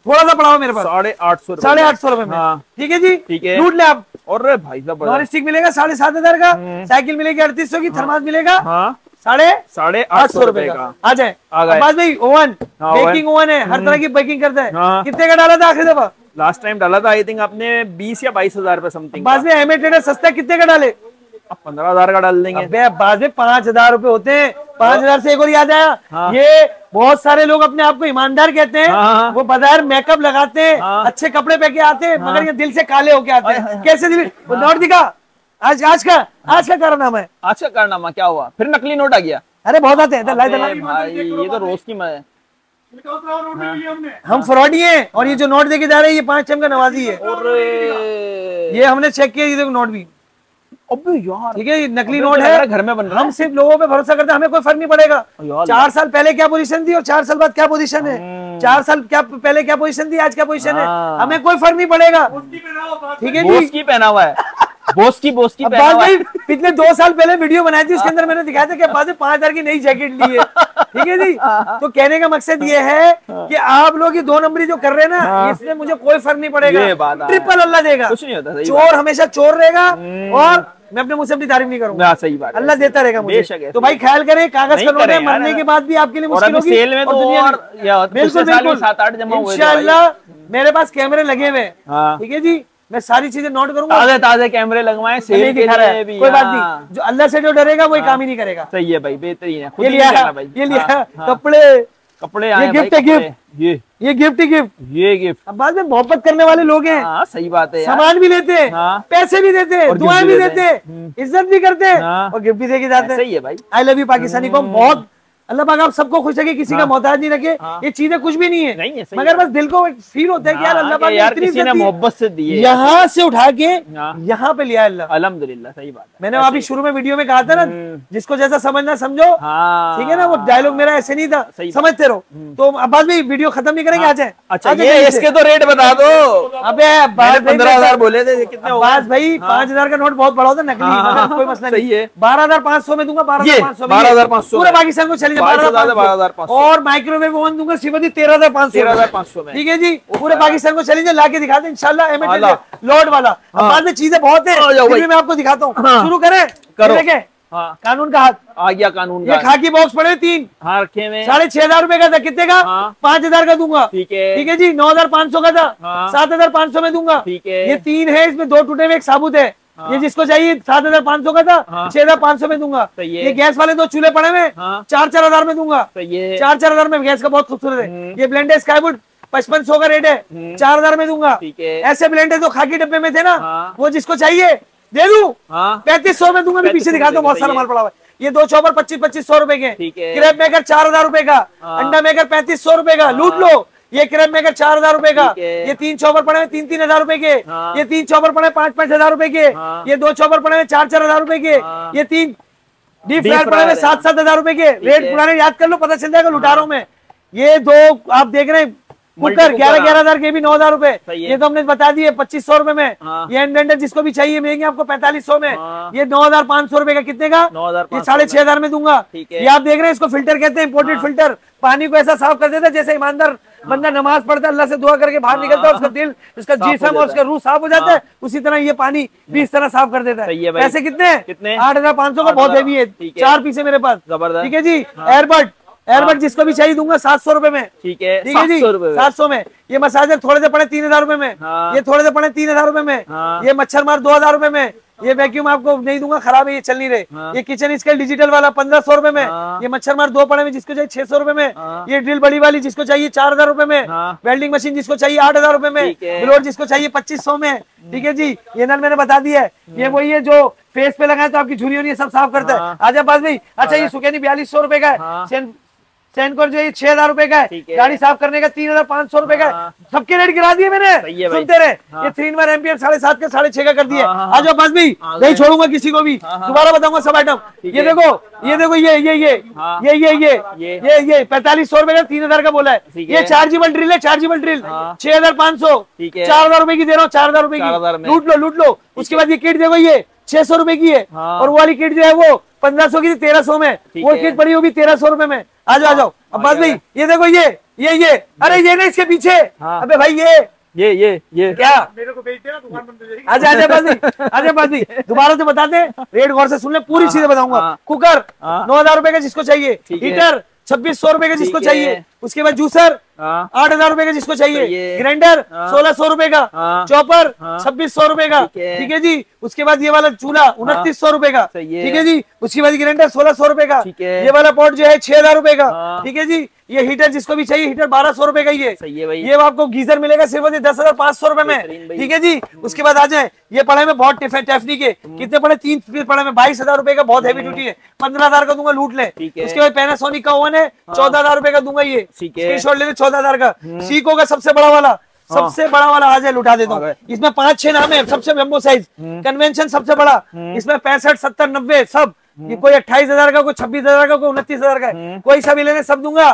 थोड़ा सा पड़ा हुआ मेरे पास, 850 850 रुपए में। हाँ। ठीक है जी, ठीक है। लूट ले आप। और रे भाई साहब, नॉन स्टिक मिलेगा 7,500 का, साइकिल मिलेगी 3800 की, थर्मास मिलेगा हाँ 850 रुपए का। आ जाए बस भाई। ओवन, हाँ, बेकिंग ओवन है, हर तरह की बेकिंग करता है। हाँ। कितने का डाला था आखिरी दफा? लास्ट टाइम डाला था आई थिंक आपने 20 या 22,000 रुपए समथिंग। बाद में एमए ट्रेडर सस्ता है, कितने का डाले? अब 15,000 का डाल देंगे। अबे बाद में 5,000 रुपए होते हैं। 5,000 से एक और याद आया, हाँ। ये बहुत सारे लोग अपने आप को ईमानदार कहते हैं, हाँ। वो बाजार मेकअप लगाते हैं, हाँ। अच्छे कपड़े पहन के आते हैं, मगर ये दिल से काले होके आते हैं। हाय, हाय। कैसे दिल? वो नोट दिखा, आज का कारनामा है। आज का कारनामा क्या हुआ? फिर नकली नोट आ गया। अरे बहुत आते हैं। अबे भाई, ये तो रोज की है। हम फ्रॉडी हैं, और ये जो नोट देके जा रहे हैं ये 5 का नवाजी है। और ये हमने चेक किया, ये देखो नोट भी, अबे यार, ठीक है, ये नकली अबे नोट तो है। लग रहा है घर में बन रहा है। हम सिर्फ लोगों पे भरोसा करते हैं, हमें कोई फर्क नहीं पड़ेगा। यार 4 साल पहले क्या पोजीशन थी और 4 साल बाद क्या पोजीशन है, 4 साल क्या पहले क्या पोजीशन थी, आज क्या पोजीशन है, हाँ। हमें कोई फर्क नहीं पड़ेगा। ठीक है बोस जी। की पहना हुआ है, बोस की अब पहना बात हुआ है। भाई, पिछले 2 साल पहले वीडियो बनाई थी, उसके अंदर मैंने दिखाया था कि बाद में 5,000 की नई जैकेट ली है। ठीक है जी। तो कहने का मकसद ये है कि आप लोग ये 2 नंबरी जो कर रहे हैं ना, इसमें मुझे कोई फर्क नहीं ये पड़ेगा। बात है। ट्रिपल अल्लाह देगा, कुछ नहीं होता, सही चोर हमेशा चोर रहेगा, और मैं अपने मुंह से अपनी तारीफ नहीं करूंगा। बात। सही बात है। अल्लाह देता रहेगा मुझे। बेशक है। तो भाई ख्याल करें, कागज नहीं का नोट है, करें यार। मरने के बाद भी आपके लिए और मुश्किल अभी होगी। सेल में तो दुनिया में- और या बिल्कुल पिछले साल में बिल्कुल 7-8 जमा हुए थे भाई। इंशाअल्लाह मेरे पास कैमरे लगे हुए हैं। हाँ। ठीक है जी, मैं सारी चीजें नोट करूंगा। ताजे ताजे कैमरे लगवाए सेल नहीं के दिखा रहा लिए है, भी। कोई बात हाँ। नहीं, जो अल्लाह से जो डरेगा वही काम ही नहीं करेगा। सही है भाई, बेहतरीन है। खुद ये ही लिया, नहीं करना भाई। ये लिया हाँ, हाँ। कपड़े, कपड़े ये आए भाई, गिफ्ट है, कपड़े। गिफ्ट, ये गिफ्ट ही गिफ्ट। ये गिफ्ट। अब बाद में मोहब्बत करने वाले लोग हैं, हाँ सही बात है यार। सामान भी लेते हैं, हाँ। पैसे भी देते हैं, और दुआएं गिफ्ट भी भी देते देते हैं, इज्जत भी करते हैं, हाँ। और गिफ्ट भी देके जाते सही हैं। है भाई। आई लव यू पाकिस्तानी को बहुत अल्लाह पाक आप सबको खुश रखे, किसी का मोहताज नहीं रखे। हाँ। ये चीजें कुछ भी नहीं है, नहीं है, सही मगर है। बस दिल को एक फील होता है कि यार हाँ, अल्लाह कि पाक ने यार इतनी किसी ने इज्जत दी है। मोहब्बत से दी है। यहाँ से उठा के हाँ। यहाँ पे लिया अल्लाह। अल्हम्दुलिल्लाह, सही बात है। मैंने अभी शुरू में वीडियो में कहा था ना, जिसको जैसा समझना समझो। हाँ। ठीक है ना, वो डायलॉग मेरा ऐसे नहीं था, सही बात। समझते रहो। तो अब बाद में वीडियो खत्म नहीं करेंगे, आ जाए। अच्छा, आ जाए ये जल्दी इसके से। तो रेट बता दो। अबे मैंने 15,000 बोले थे, कितने हो अब्बास गए? भाई 5,000 का नोट बहुत बड़ा होता है, नकली, हाँ, मगर कोई मसला सही नहीं है। 12,500 में दूंगा, 12,500 में 12,500 पूरे में। पाकिस्तान को चलेगा 12,500 12,500 और माइक्रोवेव ओवन दूंगा सिर्फ 13,500 13,500 में। ठीक है जी, पूरे पाकिस्तान को चलेंगे, लाके दिखा दे इंशाल्लाह। आला। लॉर्ड वाला। अब बाद में चीजें बहुत है, आ जाओ भाई। फिर भी मैं आपको दिखाता हूँ। हाँ। शुरू करें, करो। ये देखें, हाँ, कानून का हाथ, आ गया कानून ये का। खाकी बॉक्स पड़े 3, हाँ रखे हुए। 6,500 रुपए का था, कितने का? हाँ। 5,000 का दूंगा। ठीक है। ठीक है जी, 9,500 का था, हाँ। 7,500 में दूंगा। ठीक है। ये 3 है, इसमें 2 टूटे हुए, एक साबुत है। हाँ। ये जिसको चाहिए 7,500 का था, हाँ। 6,500 में दूंगा। सही है। ये गैस वाले 2 चूल्हे पड़े हुए, हाँ। 4,000 में दूंगा। तो ये 4,000 में गैस का बहुत खूबसूरत है। ये ब्लेंड है स्काईवुड, 5,500 का रेट है, 4,000 में दूंगा। ठीक है। ऐसे ब्लेंड है तो खाकी डब्बे में थे ना, हाँ। वो जिसको चाहिए दे दूं, हाँ 3,500 में दूंगा। मैं पीछे 3500 दिखाता हूँ, बहुत सही सारा है। माल पड़ा हुआ है। ये 2 चॉपर 25-2500 रुपए के। ठीक है। क्रैब मेकर 4,000 रुपए का, हाँ। अंडा मेकर 3,500 रुपए का, लूट लो। ये क्रैब मेकर 4,000 रुपए का। ठीक है। ये 3 चॉपर पड़े हैं 3,000 रुपए के। हाँ। ये 3 चॉपर पड़े 5,000 रुपए के। हाँ। ये 2 चॉपर पड़े हैं 4,000 रुपए के। हाँ। ये 3 डीप डीप फ्रायर पड़े हैं फ्रायर है। 7,000 रुपए के। रेट है। पुराने याद कर लो, पता चल जाएगा लुटारों में। ये 2 आप देख रहे हैं कुकर कुकर, 11,000 के भी 9,000 रुपए। सही है। ये तो हमने बता दिए 2,500 रुपए में। हाँ। ये एंड जिसको भी चाहिए मिलेंगे आपको 4,500 में। हाँ। ये 9,500 रुपए का, कितने का? 9,500 ये 6,500 में दूंगा। ठीक है। ये आप देख रहे हैं, इसको फिल्टर कहते हैं, इंपोर्टेड फिल्टर। पानी को ऐसा साफ कर देता है जैसे ईमानदार बंदा नमाज पढ़ता है, अल्लाह से दुआ करके बाहर निकलता है, उसका दिल, उसका साफ हो जिस्म और जाता उसका रूह साफ हो जाता है। उसी तरह ये पानी भी इस तरह साफ कर देता सही है है। भाई। पैसे कितने हैं? कितने? 8,500 का, बहुत 8,000 हेवी है। ठीक है। 4 पीस है मेरे पास। जबरदस्त। ठीक है जी। एयरबड जिसको भी चाहिए दूंगा 700 रुपए में। ठीक है। ठीक है जी, 700 रुपए में। 700 में। ये मसाजर थोड़े से पड़े 3,000 रुपए में। हाँ। ये थोड़े से पड़े 3,000 रुपए में। हाँ। ये मच्छर मार 2,000 रुपए में। ये वैक्यूम आपको नहीं दूंगा, खराब है, ये चल नहीं रहे। हाँ। ये किचन स्केल डिजिटल वाला 1,500 रुपए में। हाँ। ये मच्छर मार 2 पड़े में, जिसको चाहिए 600 रुपए में। हाँ। ये ड्रिल बड़ी वाली जिसको चाहिए 4,000 रुपए में। हाँ। वेल्डिंग मशीन जिसको चाहिए 8,000 रुपए में। ठीक है। ब्लोर जिसको चाहिए 2,500 में। ठीक है जी। ये नल मैंने बता दिया है, ये वही है जो फेस पे लगाए तो आपकी झुर्रियों नहीं सब साफ करता है। हाँ। आजा बात भाई। अच्छा, ये सुखेनी 4,200 रुपए का हाँ। है। सेंकोर जो है 6,000 रुपए का है, गाड़ी साफ करने का 3,500 रुपए का है। सबके रेट गिरा दिए मैंने, सुनते रहे। ये 3 एम्पियर 7.5 के 6.5 का कर दिए। आज बस भाई नहीं छोड़ूंगा किसी को भी, दोबारा बताऊंगा सब आइटम। ये देखो ये 4,500 रुपए का 3,000 का बोला है। ये चार्जेबल ड्रिल है, चार्जेबल ड्रिल 6,500, 4,000 रुपए की दे रहा हूँ, 4,000 रुपए की, लूट लो। उसके बाद ये किट देखो, ये 600 रुपए की है, और वो वाली किट जो है वो 1500 की 1300 में, वो किट पड़ी होगी 1300 रुपए में। आ जाओ अब्बास भाई, ये देखो ये अरे ये ना इसके पीछे, अबे भाई ये क्या मेरे को बेच देना, दुकान बंद हो जाएगी। आजा बात नहीं दोबारा से बताते हैं, रेट गौर से सुन ले, पूरी चीजें बताऊंगा। कुकर 9,000 रुपए का जिसको चाहिए, हीटर 2600 रुपए का जिसको चाहिए, उसके बाद जूसर 8,000 रुपए का जिसको चाहिए, ग्राइंडर 1,600 रुपए का, चॉपर 2,600 रुपए का, ठीक है जी। उसके बाद ये वाला चूल्हा 2,900 रुपए का, ठीक है जी। उसके बाद ग्राइंडर 1,600 रुपए का, ये वाला पॉट जो है 6,000 रुपए का, ठीक है जी। ये हीटर जिसको भी चाहिए, हीटर 1,200 रुपए का ही है। ये आपको गीजर मिलेगा सिर्फ 10,500 रुपए में, ठीक है जी। उसके बाद आ जाए, ये पड़े में बहुत टेफनी के कितने पड़े, 3 फीट पड़े में 22,000 रुपए का, बहुत हैवी ड्यूटी है, 15,000 का दूंगा, लूट ले। उसके बाद पैनासोनिक का ओवन है, 14,000 रुपए का दूंगा, ये स्क्रीनशॉट ले 14,000 का। सीको का सबसे बड़ा वाला आ जाए, लुटा देता हूँ। इसमें 5-6 नाम है, सबसे जंबो साइज, कन्वेंशन सबसे बड़ा, इसमें 65, 70, 90 सब। ये कोई 28,000 का, कोई 26,000 का, कोई 29,000 का है, कोई सा भी लेने सब दूंगा।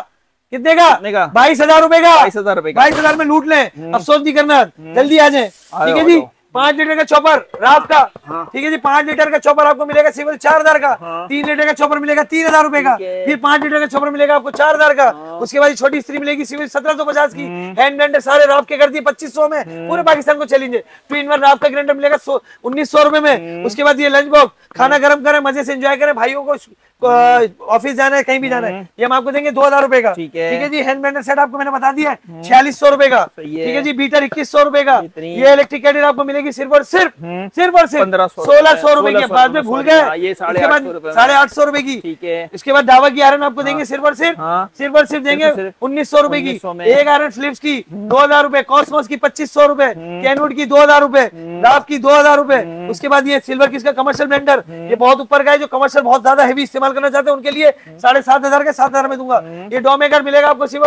कितने का? 22,000 रुपए का, 22,000 में लूट ले, अफसोस नहीं करना, जल्दी आ जाए, ठीक है जी। 5 लीटर का चॉपर रात का, ठीक है जी। 5 लीटर का चॉपर आपको मिलेगा सिर्फ 4,000 का। 3 लीटर का चॉपर मिलेगा 3,000 रुपए का। फिर 5 लीटर का चॉपर मिलेगा आपको 4,000 का। उसके बाद छोटी स्त्री मिलेगी सिर्फ 1,750 की। हैंड ब्लेंडर सारे रात के कर दिए 2,500 में, पूरे पाकिस्तान को चैलेंज है। ट्विन वन रात का ग्राइंडर मिलेगा 1,900 रुपए में। उसके बाद ये लंच बॉक्स, खाना गर्म करें, मजे से एंजॉय करें, भाइयों को ऑफिस जाना है, कहीं भी जाना है, ये हम आपको देंगे 2,000 रुपए का, ठीक है जी। हैंड ब्लेंडर सेट आपको मैंने बता दिया 4,600 रुपए का, ठीक है जी। बीटर 2,100 रुपए का। ये इलेक्ट्रिक केटल आपको मिलेगी सिर्फ और सिर्फ 1,600 रुपए की, बाद में भूल गए। इसके बाद 850 रुपए की, ठीक है। इसके बाद डावा की आयरन आपको देंगे सिर्फ और सिर्फ देंगे 1,900 रुपए की। एक आयरन फिलिप्स की 2,000 रुपए, कॉस्मोस की 2,500 रुपए, कैनवुड की 2,000 रुपए, राफ की 2,000 रुपए। उसके बाद ये सिल्वर किस का कमर्शियल ब्लेंडर, ये बहुत ऊपर का है, जो कमर्शियल बहुत ज्यादा हैवी इस्तेमाल करना चाहते हैं उनके लिए 7,500 के 7,000 में दूंगा। ये डोमेकर मिलेगा आपको सिर्फ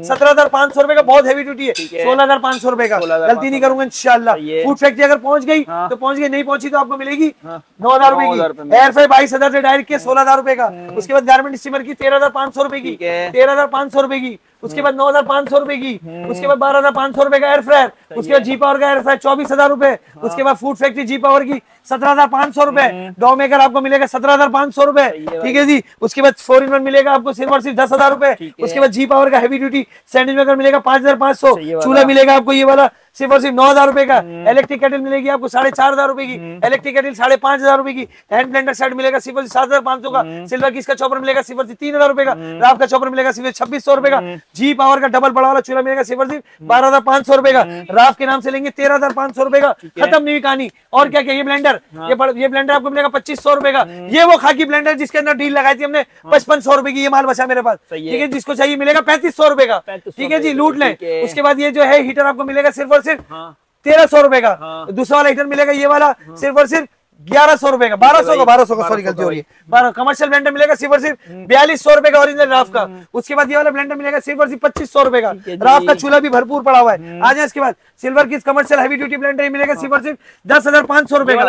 17,500 रुपए का, बहुत हैवी ड्यूटी है, 16,500 रुपए का, गलती नहीं करूंगा इंशाल्लाह। फूड फैक्ट्री अगर पहुंच गई तो पहुंच गई, नहीं पहुंची तो आपको मिलेगी 9,000 रुपए की। एयर फ्राई 22,000 से डायरेक्ट के 16,000 रुपए का। उसके बाद गारमेंट स्टीमर की 13,500 रुपए की, 13,500 रुपए की। उसके बाद 9,500 रुपए की। उसके बाद 12,500 रुपए का एयर फ्रायर। उसके बाद जी पावर का एयर फ्रायर 24,000 रुपए। उसके बाद फूड फैक्ट्री जी पावर की 17,500 रुपए। डो मेकर आपको मिलेगा 17,500 रुपए, ठीक है जी। उसके बाद 4-in-1 मिलेगा आपको सिर्फ 10,000 रुपए। उसके बाद जी पावर का हैवी ड्यूटी सैंडविच मेकर मिलेगा 5,500। चूल्हा मिलेगा आपको ये वाला सिर्फ 9,000 रुपए का। इलेक्ट्रिक केटल मिलेगी आपको 4,500 रुपए की। इलेक्ट्रिक केटल 5,500 रुपए की। हैंड ब्लेंडर सेट मिलेगा सिर्फ 7,500 का। सिल्वर की इसका चॉपर मिलेगा सिर्फ 3,000 रुपए का। राफ का चॉपर मिलेगा सिर्फ 2,600 रुपए का। जी पावर का डबल बड़ा वाला चूल्हा मिलेगा सिर्फ 12,500 रुपए का। राफ के नाम से लेंगे 13,500 रुपए का। खत्म नहीं हुई कहानी। और क्या क्या, ये ब्लेंडर, ये ब्लेंडर आपको मिलेगा 2,500 रुपए का। ये वो खाकी ब्लेंडर जिसके अंदर डील लगाई थी हमने 5,500 रुपए की। ये माल बचा मेरे पास, ठीक है। जिसको चाहिए मिलेगा 3,500 रुपए का, ठीक है जी, लूट लें। उसके बाद ये जो है हीटर आपको मिलेगा सिर्फ 1,300 रुपए का। दूसरा वाला हीटर मिलेगा ये वाला सिर्फ 1,100 रुपए का, 1200 का सॉरी गलती हो रही है। 12 कमर्शियल ब्लेंडर मिलेगा सिर्फ 4,200 रुपए का ओरिजिनल राफ का। उसके बाद ये वाला ब्लेंडर मिलेगा सिर्फ 2,500 रुपए का। राफ का चूल्हा भी भरपूर पड़ा हुआ है। आ जाए इसके बाद सिल्वर की कमर्शियल हैवी ड्यूटी ब्लेंडर मिलेगा सिर्फ 10,500 रुपए का।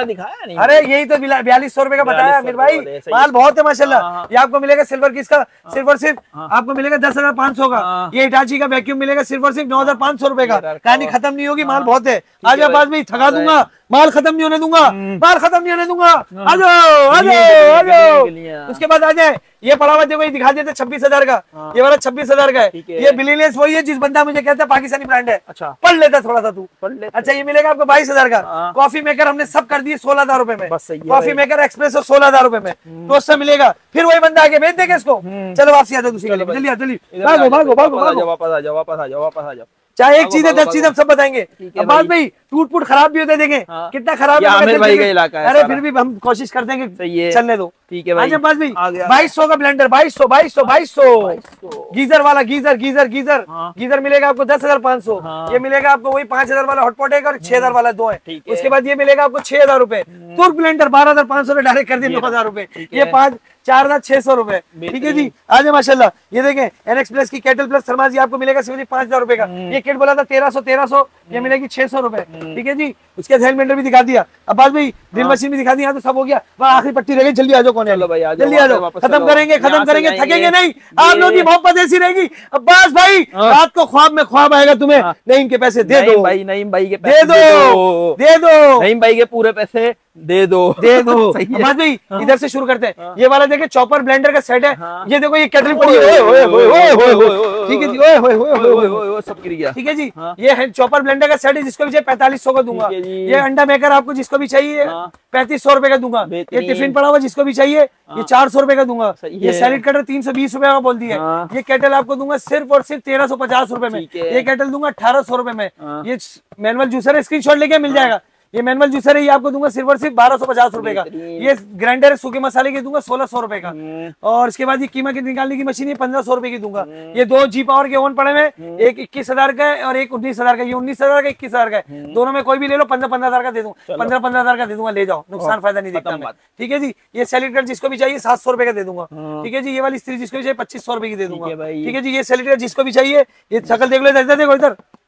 अरे यही तो 4,200 रुपए का बताया मेरे भाई, माल बहुत है माशाल्लाह। ये आपको मिलेगा सिल्वर की इसका सिर्फ आपको मिलेगा 10,500 का। ये हिटाची का वैक्यूम मिलेगा सिर्फ 9,500 रुपए का। कहानी खत्म नहीं होगी, माल बहुत है। आज बाद में थका दूंगा, माल खत्म नहीं होने दूंगा, माल खत्म नहीं होने दूंगा। आ जाओ आ जाओ आ जाओ। उसके बाद आ जाए ये पड़ा हुआ देखो, ये दिखा देते 26,000 का। ये वाला 26,000 का है। ये बिलीनियर्स वही है जिस बंदा मुझे कहता है पाकिस्तानी ब्रांड है। अच्छा पढ़ लेता थोड़ा सा तू। अच्छा ये मिलेगा आपको 22,000 का। कॉफी मेकर हमने सब कर दिए 16,000 रुपए में। कॉफी मेकर एक्सप्रेसो 16,000 रुपए में टोस्टर मिलेगा। फिर वही बंदा आगे भेज देगा इसको। चलो वापसी आ जाओ दूसरी गली में, जल्दी जल्दी भागो भागो भागो भागो, वापस आ जाओ वापस आ जाओ वापस आ जाओ। चाहे एक चीज है 10 चीज हम सब बताएंगे। अब्बास भाई टूट फूट खराब भी होते देखें कितना खराब है। अरे फिर भी हम कोशिश करते हैं कि चलने दो। ठीक है भाई, बस भाई आ गया। 2200 का ब्लेंडर, 2200 गीजर वाला, गीजर हाँ। गीजर मिलेगा आपको 10,500। हाँ। ये मिलेगा आपको वही 5,000 वाला हॉटपॉट है और 6,000 वाला दो है। ठीक है। उसके बाद ये मिलेगा आपको 6,000 रुपए। तुर्क ब्लेंडर 12,500 में डायरेक्ट कर दिए 9,000 रुपए। ये 4,600 रुपए। ठीक है जी, आज माशाल्लाह। ये देखें NX प्लस की केटल प्लस थर्मास आपको मिलेगा सिर्फ 5,000 रुपए का। ये किट बोला था 1300, ये मिलेगी 600 रुपए। ठीक है जी, उसके हेल ब्लेंडर भी दिखा दिया। अब बात भाई ड्रिल मशीन भी दिखा दी, तो सब हो गया। वह आखिरी पट्टी रह गई, जल्दी आ जाओ, कौन है जल्दी आ जाओ, खत्म करेंगे, थकेंगे नहीं। आप लोग की मोहब्बत ऐसी रहेगी। अब्बास भाई रात को ख्वाब में ख्वाब आएगा तुम्हें, नईम के पैसे दे दो भाई, नईम भाई के दे दो, नईम भाई के पूरे पैसे दे दो। अब्बास भाई इधर से शुरू करते हैं। ये वाला देखे चॉपर ब्लेंडर का सेट है। ये देखो ये केटल पड़ी है, ठीक है जी, सब गिर गया। ठीक है जी। ये है चॉपर ब्लेंडर का सेट है, जिसको भी चाहिए 4500 का दूंगा। ये अंडा मेकर आपको जिसको भी चाहिए 3500 रुपए का दूंगा। ये टिफिन पड़ा हुआ जिसको भी चाहिए ये 400 रुपए का दूंगा। ये सैलेड कटर 320 रुपए का बोल दिया। ये केटल आपको दूंगा सिर्फ और सिर्फ 1350 रुपए में। ये केटल दूंगा 1800 रुपए में। ये मैनुअल जूसर है, स्क्रीनशॉट लेके मिल जाएगा। ये मैनुअल जूसर है, ये आपको दूंगा सिर्फ और सिर्फ 1250 रुपए का। ये ग्राइंडर है सूखे मसाले की दूंगा 1600 रुपए का। और इसके बाद ये कीमा की निकालने की मशीन है 1500 रुपए की दूंगा। ये दो जी पावर के ओवन पड़े हैं, एक 21,000 का है और एक 19,000 का। ये 19,000 का 21,000 का है, दोनों में कोई भी ले लो। 15,000 का दे दूंगा, 15,000 का दे दूंगा, ले जाओ, नुकसान फायदा नहीं देखता मैं। ठीक है जी। ये सैलेड कट जिसको भी चाहिए 700 रुपए का दे दूंगा। ठीक है जी। ये वाली स्त्री जिसको भी चाहिए 2500 रुपए की दे दूंगा। ठीक है जी। ये सैलेड कट जिसको भी चाहिए, ये शकल देख लो, इधर देखो,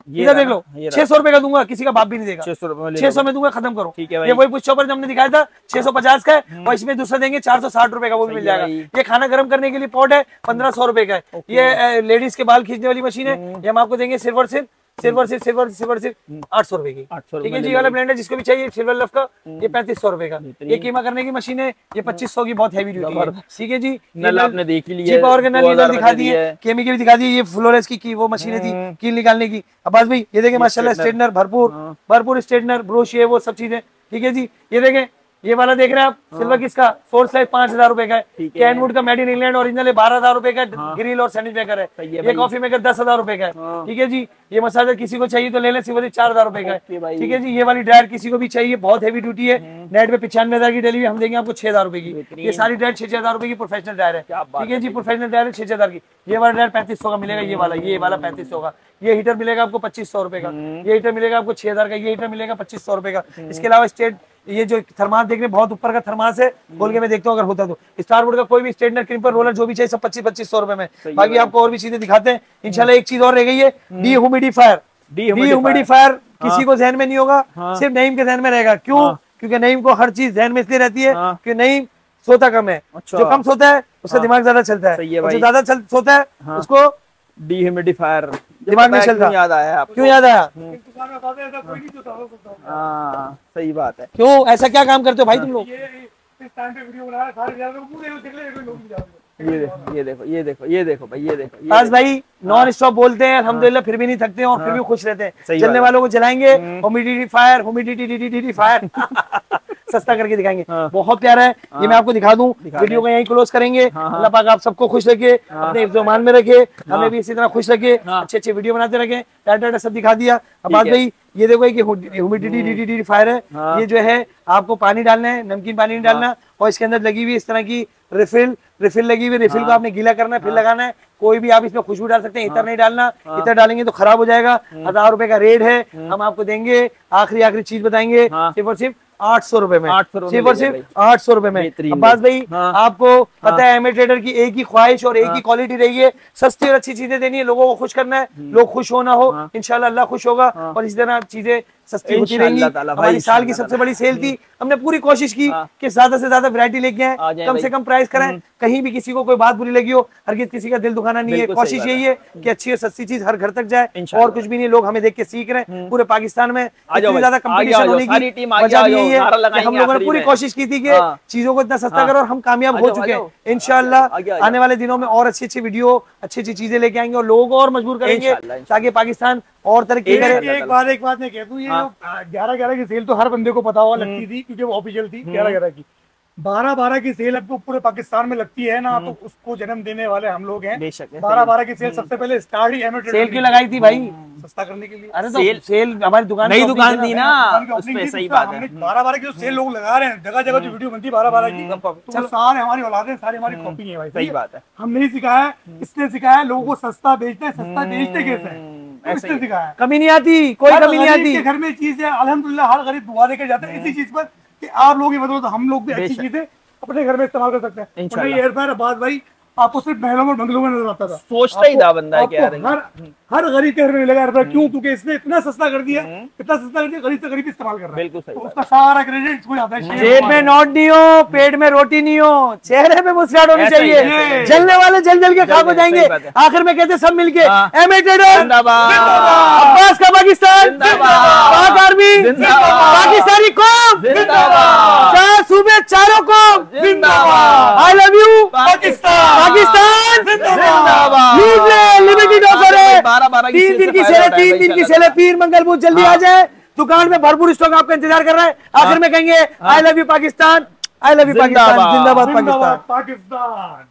इधर देख लो, 600 रुपए का दूंगा, किसी का बाप भी नहीं देगा। 600 में दूंगा, खत्म करो। ये वही पुश चॉपर जो हमने दिखाया था 650 का है, और इसमें दूसरा देंगे 460 रुपए का, वो भी मिल जाएगा। ये खाना गर्म करने के लिए पॉट है 1500 रुपए का है। ये लेडीज के बाल खींचने वाली मशीन है, ये हम आपको देंगे सिर्फ और सिर्फ 800 रुपए की। ठीक है जी। वाला ब्लेंडर जिसको भी चाहिए सिल्वर लफ का, ये 3500 रुपए का। ये कीमा करने की मशीन है, ये 2500 की, बहुत हैवी ड्यूटी है। ठीक है जी। नल आपने देख ही लिया, जी पावर के नल दिखा दिए, केमी की भी दिखा दी। ये फ्लोरेस की वो मशीनें थी कील निकालने की। अब्बास भाई ये देखें माशाल्लाह, स्ट्रेटनर भरपूर स्ट्रेटनर, ब्रश, ये वो सब चीजें। ठीक है जी। ये देखें, ये वाला देख रहे हैं आप, सिल्वर किसका, फोर्स लाइफ 5,000 रुपए का है। कैनवुड का मेड इन इंग्लैंड ओरिजिनल है, 12,000 रुपए का। ग्रिल और सैंडविच मेकर है। ये कॉफी मेकर 10,000 रुपए का है। ठीक है जी। ये मसाजर किसी को चाहिए तो ले लें, सिर्फ 4,000 रुपए का है। ठीक है जी। ये वाली ड्रायर किसी को भी चाहिए, बहुत हैवी ड्यूटी है। नेट पे 95,000 की डिलीवरी, हम देंगे आपको 6,000 रुपए की। ये सारी ड्रायर 6,000 रुपए की प्रोफेशनल ड्रायर है। ठीक है जी। प्रोफेशनल ड्रायर है 6,000 की। ये वाला ड्रायर 3500 का मिलेगा। ये वाला 3500 का। ये हीटर मिलेगा आपको 2500 रुपए का। ये हीटर मिलेगा आपको 6,000 का। ये हीटर मिलेगा 2500 रुपए का। इसके अलावा स्टेट, ये जो थर्मास देख रहे हैं, बहुत ऊपर का थर्मास है, खोल के मैं देखता हूँ अगर होता तो। स्टारवुड का कोई भी स्ट्रेटनर, क्रीपर, रोलर जो भी चाहिए सब 2500 रुपए में। बाकी आपको और भी चीजें दिखाते हैं इंशाल्लाह। एक चीज और रह गई है, डी-ह्यूमिडिफायर। किसी को जहन में नहीं होगा, सिर्फ नईम के जहन में रहेगा। क्यों? क्योंकि नईम को हर चीज जहन में इसलिए रहती है कि नईम सोता कम है। जो कम सोता है उसका दिमाग ज्यादा चलता है, जो ज्यादा सोता है उसको डी-ह्यूमिडिफायर दिमाग में चलता। याद आया? क्यों याद आया? सही बात है। क्यों ऐसा क्या काम करते हो भाई तुम लोग? ये देखो भाई, बस भाई नॉन स्टॉप बोलते हैं अल्हम्दुलिल्लाह, फिर भी नहीं थकते हैं और फिर भी खुश रहते हैं। चलने वालों को जलाएंगे, ह्यूमिडिटी फायर सस्ता करके दिखाएंगे। बहुत प्यारा है। ये मैं आपको दिखा दूं, वीडियो को यहीं क्लोज करेंगे। अल्लाह पाक आप सबको खुश रखे, अपने ईमान में रखे, हमें भी इसी तरह खुश रखे, अच्छे वीडियो बनाते रखे। टाटा सब दिखा दिया। अब बात भाई ये देखो ह्यूमिडिटी फायर है। ये जो है आपको पानी डालना है, नमकीन पानी नहीं डालना। और इसके अंदर लगी हुई इस तरह की रिफिल लगी हुई, रिफिल को आपने गीला करना है, फिर लगाना है। कोई भी आप इसमें खुशबू डाल सकते हैं, इतर नहीं डालना, इतर डालेंगे तो खराब हो जाएगा। 1000 रुपए का रेट है, हम आपको देंगे। आखिरी चीज बताएंगे, सिर्फ और सिर्फ 800 रुपए में, सिर्फ और सिर्फ 800 रुपए में। अब्बास भाई आपको पता है एमए ट्रेडर की एक ही ख्वाहिश और एक ही क्वालिटी रही है, सस्ती और अच्छी चीजें देनी है, लोगों को खुश करना है, लोग खुश होना हो। इंशाल्लाह अल्लाह खुश होगा और इसी तरह चीजें सस्ती होती रहेंगी। हमारी साल की सबसे बड़ी सेल थी, हमने पूरी कोशिश की कि ज्यादा से ज्यादा वैरायटी लेके आए, कम से कम प्राइस कराएं। कहीं भी किसी को कोई बात बुरी लगी हो, हरगिज किसी का दिल दुखाना नहीं है। कोशिश यही है कि अच्छी और सस्ती चीज हर घर तक जाए, और कुछ भी नहीं। लोग हमें देख के सीख रहे हैं। पूरे पाकिस्तान में इतनी ज्यादा कंपटीशन होने की वजह यही है कि हम लोगों ने पूरी कोशिश की थी कि चीजों को इतना सस्ता करो, और हम कामयाब हो चुके हैं। इंशाल्लाह आने वाले दिनों में और अच्छी वीडियो, अच्छी चीजें लेके आएंगे और लोगों को और मजबूर करेंगे ताकि पाकिस्तान और तरक्की करे। एक बात मैं कहता हूँ, ये 11-11 की सेल तो हर बंदे को पता हुआ लगती थी, क्योंकि वो ऑफिशियल थी। 11-11 की 12-12 की सेल अब पूरे पाकिस्तान में लगती है ना, तो उसको जन्म देने वाले हम लोग हैं। 12-12 की सेल सबसे पहले स्टार्ट ही एमए ट्रेडर सेल क्यों लगाई थी भाई? सस्ता करने के लिए। अरे तो सेल हमारी दुकान नई दुकान थी ना, उस पे सही बात है। 12-12 की जो सेल लोग लगा रहे हैं, जगह जगह जो वीडियो बनती है 12-12 की, तो सारे हमारी औलादे, सारी हमारी कॉपी है भाई। सही बात है। हम नहीं सिखाया, इसने सिखाया लोगों को सस्ता बेचना है, सस्ता बेचते कैसे है, इसने सिखाया। कमी नहीं आती, कोई कमी नहीं आती। घर में चीज है, अल्हम्दुलिल्लाह हर गरीब दुआ देकर जाता है इसी चीज पर कि आप लोग ये मतलब हम लोग भी अच्छी चीजें अपने घर में इस्तेमाल कर सकते हैं। और ये एयर फायर बात भाई आपको सिर्फ महलों में बंगलों में नजर आता था, सोचता ही था बंदा कि यार हर गरीब के घर में मिलेगा एयर फायर। क्यों? क्योंकि इसने इतना सस्ता कर दिया, इतना सस्ता कर दिया, गरीब से गरीब इस्तेमाल कर रहा है। बिल्कुल सही तो बात उसका सारा क्रेडिट इसको जाता है। जेब में नोट नहीं हो, पेट में रोटी नहीं हो, चेहरे पे मुस्कुराहट होनी चाहिए। जलने वाले जल जल के खाक हो जाएंगे। आखिर में कहते सब मिलके एमए ट्रेडर जिंदाबाद, अब्बास का पाकिस्तान, पाक आर्मी, पाकिस्तानी कौम जिंदाबाद, 4 सूबे चारों कौम जिंदाबाद, I love you Pakistan, Pakistan जिंदाबाद। लूट ले, लिमिटेड ऑफर है। 12-12 की 3 दिन की सेल है, 3 दिन की सेल है, पीर मंगल बुध जल्दी आ जाए। दुकान में भरपूर स्टॉक आपका इंतजार कर रहा है। आखिर में कहेंगे I love you Pakistan, I love you Pakistan, जिंदाबाद पाकिस्तान। पाकिस्तान।